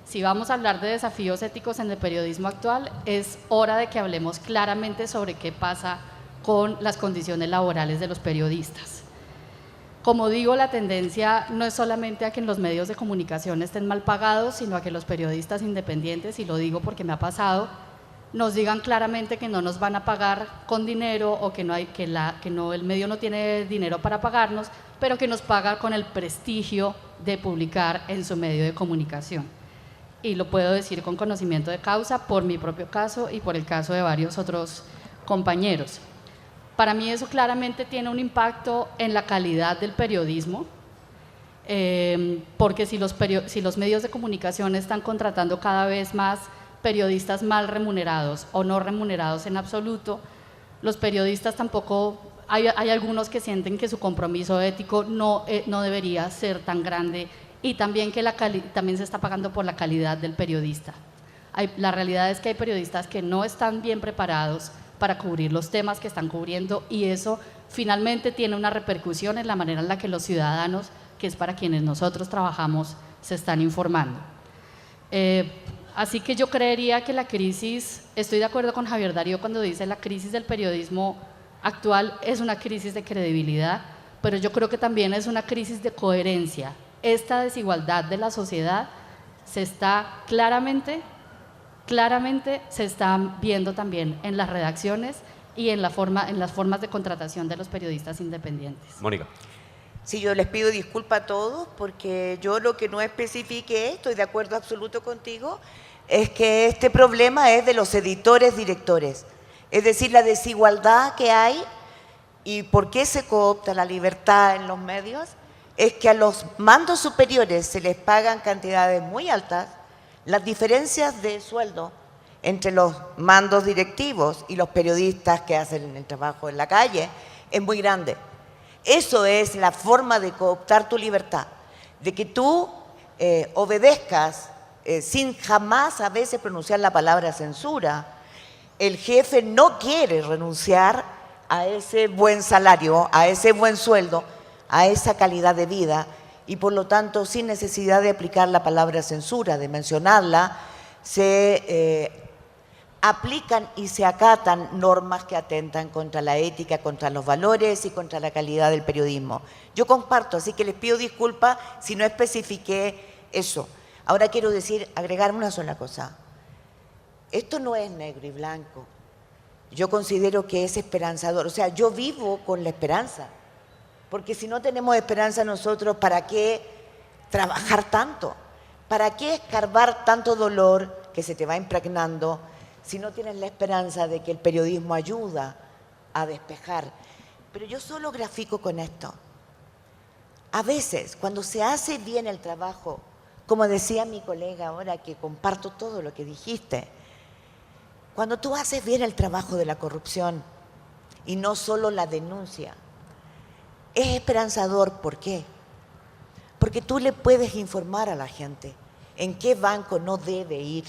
Si vamos a hablar de desafíos éticos en el periodismo actual, es hora de que hablemos claramente sobre qué pasa con las condiciones laborales de los periodistas. Como digo, la tendencia no es solamente a que en los medios de comunicación estén mal pagados, sino a que los periodistas independientes, y lo digo porque me ha pasado, nos digan claramente que no nos van a pagar con dinero o que el medio no tiene dinero para pagarnos, pero que nos paga con el prestigio de publicar en su medio de comunicación. Y lo puedo decir con conocimiento de causa por mi propio caso y por el caso de varios otros compañeros. Para mí eso claramente tiene un impacto en la calidad del periodismo, porque si los medios de comunicación están contratando cada vez más periodistas mal remunerados o no remunerados en absoluto, los periodistas tampoco, hay algunos que sienten que su compromiso ético no debería ser tan grande y también que también se está pagando por la calidad del periodista. La realidad es que hay periodistas que no están bien preparados para cubrir los temas que están cubriendo y eso finalmente tiene una repercusión en la manera en la que los ciudadanos, que es para quienes nosotros trabajamos, se están informando. Así que yo creería que la crisis, estoy de acuerdo con Javier Darío cuando dice la crisis del periodismo actual es una crisis de credibilidad, pero yo creo que también es una crisis de coherencia. Esta desigualdad de la sociedad se está claramente se está viendo también en las redacciones y en las formas de contratación de los periodistas independientes. Mónica. Sí, yo les pido disculpas a todos porque yo lo que no especifiqué, estoy de acuerdo absoluto contigo, es que este problema es de los editores, directores. Es decir, la desigualdad que hay y por qué se coopta la libertad en los medios es que a los mandos superiores se les pagan cantidades muy altas, las diferencias de sueldo entre los mandos directivos y los periodistas que hacen el trabajo en la calle es muy grande. Eso es la forma de cooptar tu libertad, de que tú obedezcas sin jamás a veces pronunciar la palabra censura. El jefe no quiere renunciar a ese buen salario, a ese buen sueldo, a esa calidad de vida y por lo tanto sin necesidad de aplicar la palabra censura, de mencionarla, se aplican y se acatan normas que atentan contra la ética, contra los valores y contra la calidad del periodismo. Yo comparto, así que les pido disculpas si no especifiqué eso. Ahora quiero agregar una sola cosa. Esto no es negro y blanco. Yo considero que es esperanzador. O sea, yo vivo con la esperanza. Porque si no tenemos esperanza nosotros, ¿para qué trabajar tanto? ¿Para qué escarbar tanto dolor que se te va impregnando si no tienes la esperanza de que el periodismo ayuda a despejar? Pero yo solo grafico con esto. A veces, cuando se hace bien el trabajo, como decía mi colega ahora, que comparto todo lo que dijiste, cuando tú haces bien el trabajo de la corrupción y no solo la denuncia, es esperanzador. ¿Por qué? Porque tú le puedes informar a la gente en qué banco no debe ir,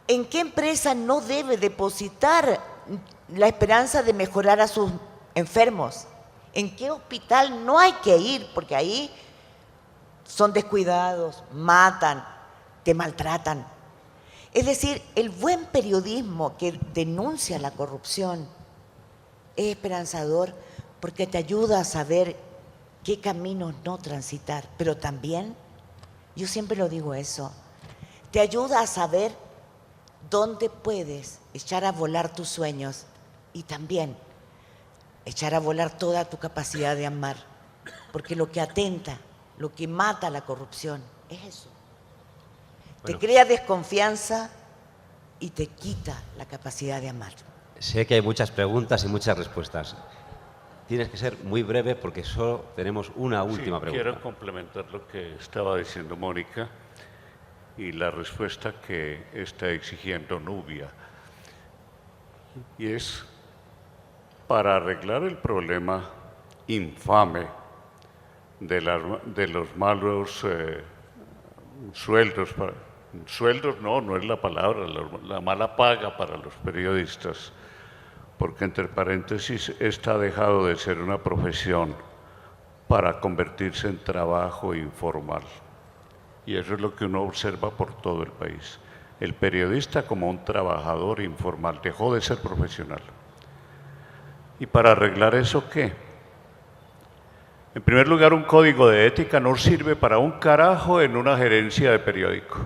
en qué empresa no debe depositar la esperanza de mejorar a sus enfermos, en qué hospital no hay que ir, porque ahí son descuidados, matan, te maltratan. Es decir, el buen periodismo que denuncia la corrupción es esperanzador porque te ayuda a saber qué caminos no transitar, pero también, yo siempre lo digo eso, te ayuda a saber dónde puedes echar a volar tus sueños y también echar a volar toda tu capacidad de amar, porque lo que atenta, lo que mata la corrupción es eso. Te crea desconfianza y te quita la capacidad de amar. Sé que hay muchas preguntas y muchas respuestas. Tienes que ser muy breve porque solo tenemos una última pregunta. Quiero complementar lo que estaba diciendo Mónica y la respuesta que está exigiendo Nubia. Y es para arreglar el problema infame de los malos sueldos. Sueldos no es la palabra, la mala paga para los periodistas, porque entre paréntesis esta ha dejado de ser una profesión para convertirse en trabajo informal. Y eso es lo que uno observa por todo el país. El periodista como un trabajador informal dejó de ser profesional. ¿Y para arreglar eso qué? En primer lugar, un código de ética no sirve para un carajo en una gerencia de periódico.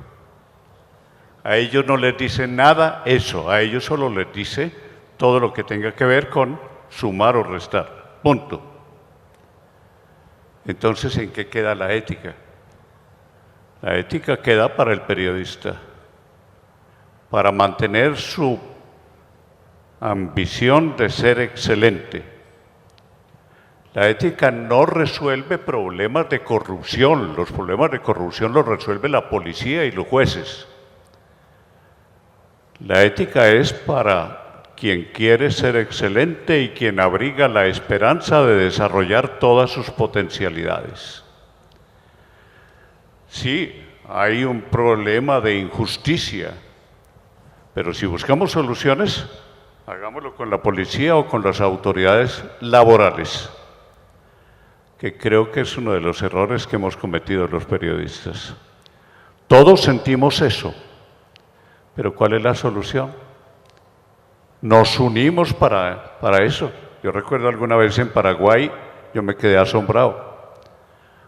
A ellos no les dice nada eso, a ellos solo les dice todo lo que tenga que ver con sumar o restar, punto. Entonces, ¿en qué queda la ética? La ética queda para el periodista, para mantener su ambición de ser excelente. La ética no resuelve problemas de corrupción, los problemas de corrupción los resuelve la policía y los jueces. La ética es para quien quiere ser excelente y quien abriga la esperanza de desarrollar todas sus potencialidades. Sí, hay un problema de injusticia, pero si buscamos soluciones, hagámoslo con la policía o con las autoridades laborales, que creo que es uno de los errores que hemos cometido los periodistas. Todos sentimos eso, pero ¿cuál es la solución? Nos unimos para eso. Yo recuerdo alguna vez en Paraguay, yo me quedé asombrado.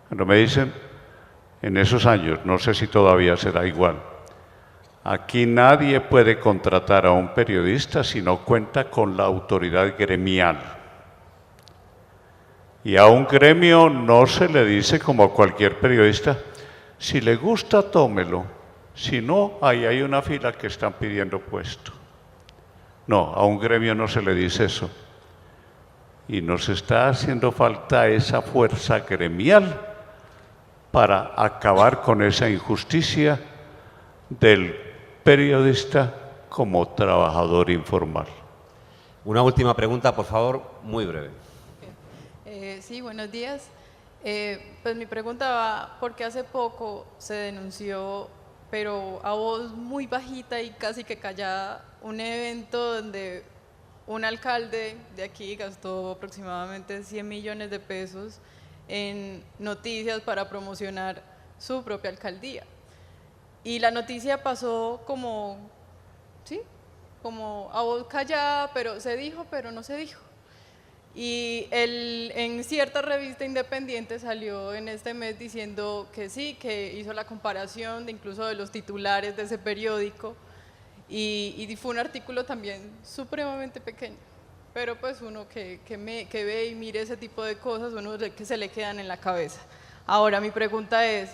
Cuando me dicen, en esos años, no sé si todavía será igual, aquí nadie puede contratar a un periodista si no cuenta con la autoridad gremial. Y a un gremio no se le dice como a cualquier periodista, si le gusta, tómelo. Si no, ahí hay una fila que están pidiendo puesto. No, a un gremio no se le dice eso. Y nos está haciendo falta esa fuerza gremial para acabar con esa injusticia del periodista como trabajador informal. Una última pregunta, por favor, muy breve. Sí, buenos días. Pues mi pregunta va, porque hace poco se denunció, pero a voz muy bajita y casi que callada, un evento donde un alcalde de aquí gastó aproximadamente 100 millones de pesos en noticias para promocionar su propia alcaldía. Y la noticia pasó como, ¿sí? Como a voz callada, pero se dijo, pero no se dijo. Y en cierta revista independiente salió en este mes diciendo que sí, que hizo la comparación de incluso de los titulares de ese periódico y fue un artículo también supremamente pequeño, pero pues uno que ve y mire ese tipo de cosas, uno que se le quedan en la cabeza. Ahora mi pregunta es,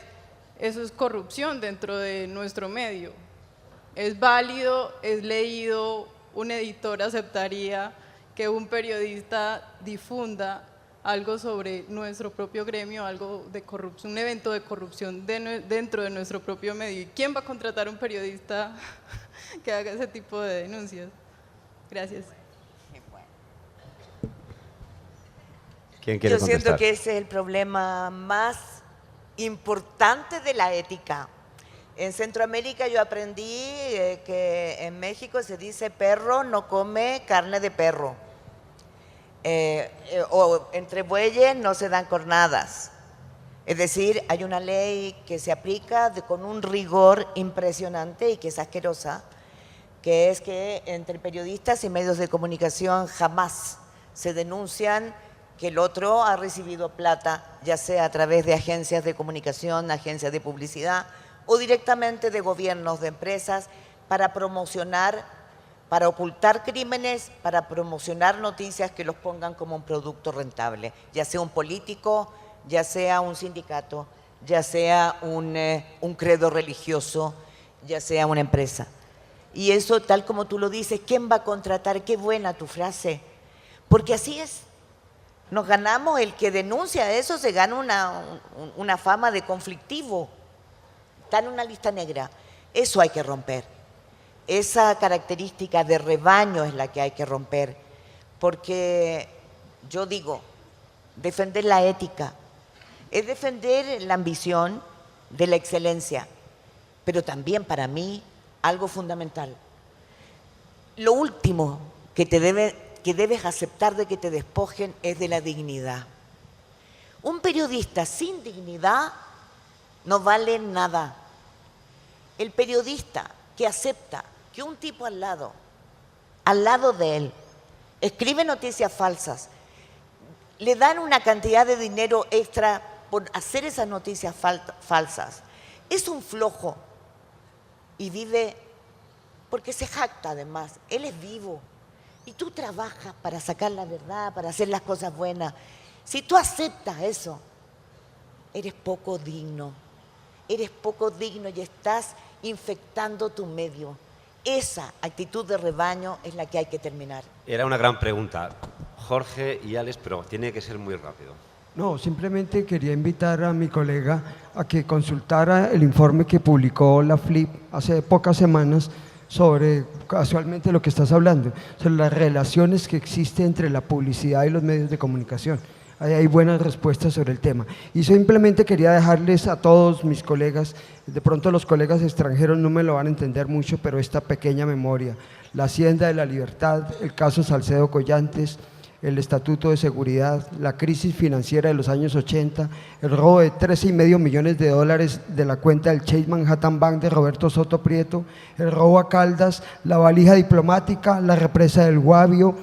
¿eso es corrupción dentro de nuestro medio? ¿Es válido, es leído, un editor aceptaría que un periodista difunda algo sobre nuestro propio gremio, algo de corrupción, un evento de corrupción dentro de nuestro propio medio? ¿Y quién va a contratar a un periodista que haga ese tipo de denuncias? Gracias. ¿Quién quiere Yo siento contestar? que ese es el problema más importante de la ética. En Centroamérica yo aprendí que en México se dice perro no come carne de perro. O entre bueyes no se dan cornadas. Es decir, hay una ley que se aplica con un rigor impresionante y que es asquerosa, que es que entre periodistas y medios de comunicación jamás se denuncian que el otro ha recibido plata, ya sea a través de agencias de comunicación, agencias de publicidad o directamente de gobiernos, de empresas, para promocionar, para ocultar crímenes, para promocionar noticias que los pongan como un producto rentable, ya sea un político, ya sea un sindicato, ya sea un credo religioso, ya sea una empresa. Y eso, tal como tú lo dices, ¿quién va a contratar? Qué buena tu frase, porque así es. Nos ganamos, el que denuncia eso se gana una fama de conflictivo, está en una lista negra. Eso hay que romper. Esa característica de rebaño es la que hay que romper, porque yo digo, defender la ética es defender la ambición de la excelencia, pero también para mí algo fundamental. Lo último que debes aceptar de que te despojen es de la dignidad. Un periodista sin dignidad no vale nada. El periodista que acepta que un tipo al lado de él, escribe noticias falsas, le dan una cantidad de dinero extra por hacer esas noticias falsas, es un flojo y vive porque se jacta además, él es vivo. Y tú trabajas para sacar la verdad, para hacer las cosas buenas. Si tú aceptas eso, eres poco digno y estás infectando tu medio. Esa actitud de rebaño es la que hay que terminar. Era una gran pregunta, Jorge y Alex, pero tiene que ser muy rápido. No, simplemente quería invitar a mi colega a que consultara el informe que publicó la FLIP hace pocas semanas sobre casualmente lo que estás hablando, sobre las relaciones que existen entre la publicidad y los medios de comunicación. Ahí hay buenas respuestas sobre el tema. Y simplemente quería dejarles a todos mis colegas, de pronto los colegas extranjeros no me lo van a entender mucho, pero esta pequeña memoria: la Hacienda de la Libertad, el caso Salcedo Collantes, el Estatuto de Seguridad, la crisis financiera de los años 80, el robo de $13,5 millones de la cuenta del Chase Manhattan Bank de Roberto Soto Prieto, el robo a Caldas, la valija diplomática, la represa del Guavio,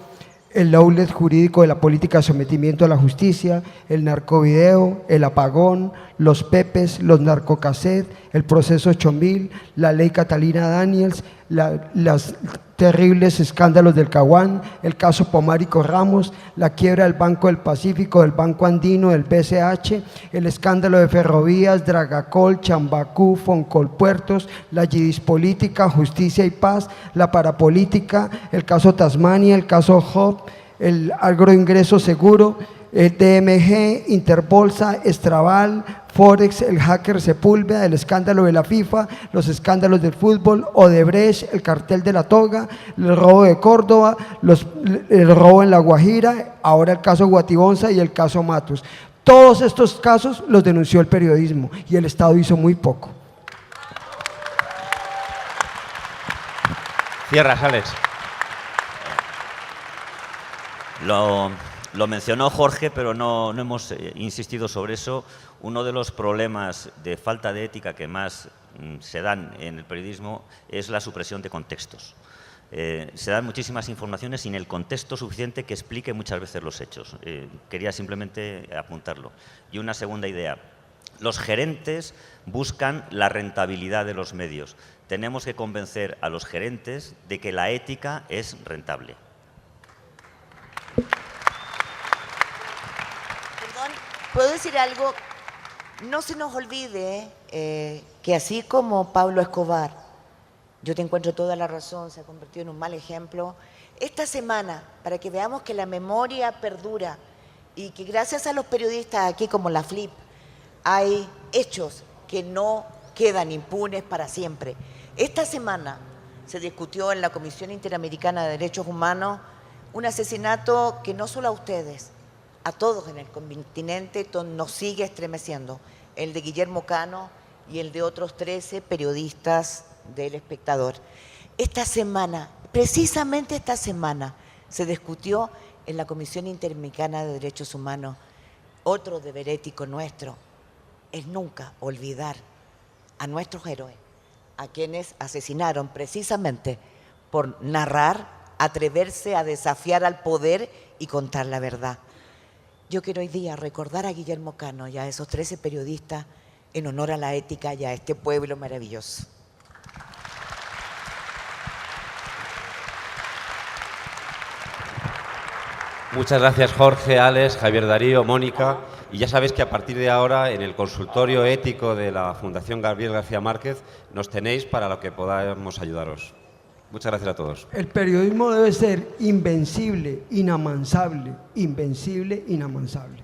el outlet jurídico de la política de sometimiento a la justicia, el narcovideo, el apagón, los pepes, los narcocasset, el proceso 8000, la ley Catalina Daniels, las terribles escándalos del Caguán, el caso Pomárico Ramos, la quiebra del Banco del Pacífico, del Banco Andino, del BCH, el escándalo de Ferrovías, Dragacol, Chambacú, Foncolpuertos, la Yidispolítica, Justicia y Paz, la Parapolítica, el caso Tasmania, el caso Job, el agroingreso seguro, el DMG, Interbolsa, Estraval, Forex, el hacker Sepúlveda, el escándalo de la FIFA, los escándalos del fútbol, Odebrecht, el cartel de la toga, el robo de Córdoba, el robo en La Guajira, ahora el caso Guatibonza y el caso Matus. Todos estos casos los denunció el periodismo y el Estado hizo muy poco. Cierras, Alex. Lo mencionó Jorge, pero no hemos insistido sobre eso. Uno de los problemas de falta de ética que más se dan en el periodismo es la supresión de contextos. Se dan muchísimas informaciones sin el contexto suficiente que explique muchas veces los hechos. Quería simplemente apuntarlo. Y una segunda idea. Los gerentes buscan la rentabilidad de los medios. Tenemos que convencer a los gerentes de que la ética es rentable. ¿Puedo decir algo? No se nos olvide que así como Pablo Escobar, yo te encuentro toda la razón, se ha convertido en un mal ejemplo, esta semana, para que veamos que la memoria perdura y que gracias a los periodistas aquí como la FLIP, hay hechos que no quedan impunes para siempre. Esta semana se discutió en la Comisión Interamericana de Derechos Humanos un asesinato que no solo a ustedes, a todos en el continente nos sigue estremeciendo. el de Guillermo Cano y el de otros 13 periodistas del Espectador. Esta semana, precisamente esta semana, se discutió en la Comisión Interamericana de Derechos Humanos. Otro deber ético nuestro es nunca olvidar a nuestros héroes, a quienes asesinaron precisamente por narrar, atreverse a desafiar al poder y contar la verdad. Yo quiero hoy día recordar a Guillermo Cano y a esos 13 periodistas en honor a la ética y a este pueblo maravilloso. Muchas gracias, Jorge, Alex, Javier Darío, Mónica. Y ya sabéis que a partir de ahora, en el consultorio ético de la Fundación Gabriel García Márquez, nos tenéis para lo que podamos ayudaros. Muchas gracias a todos. El periodismo debe ser invencible, inamansable, invencible, inamansable.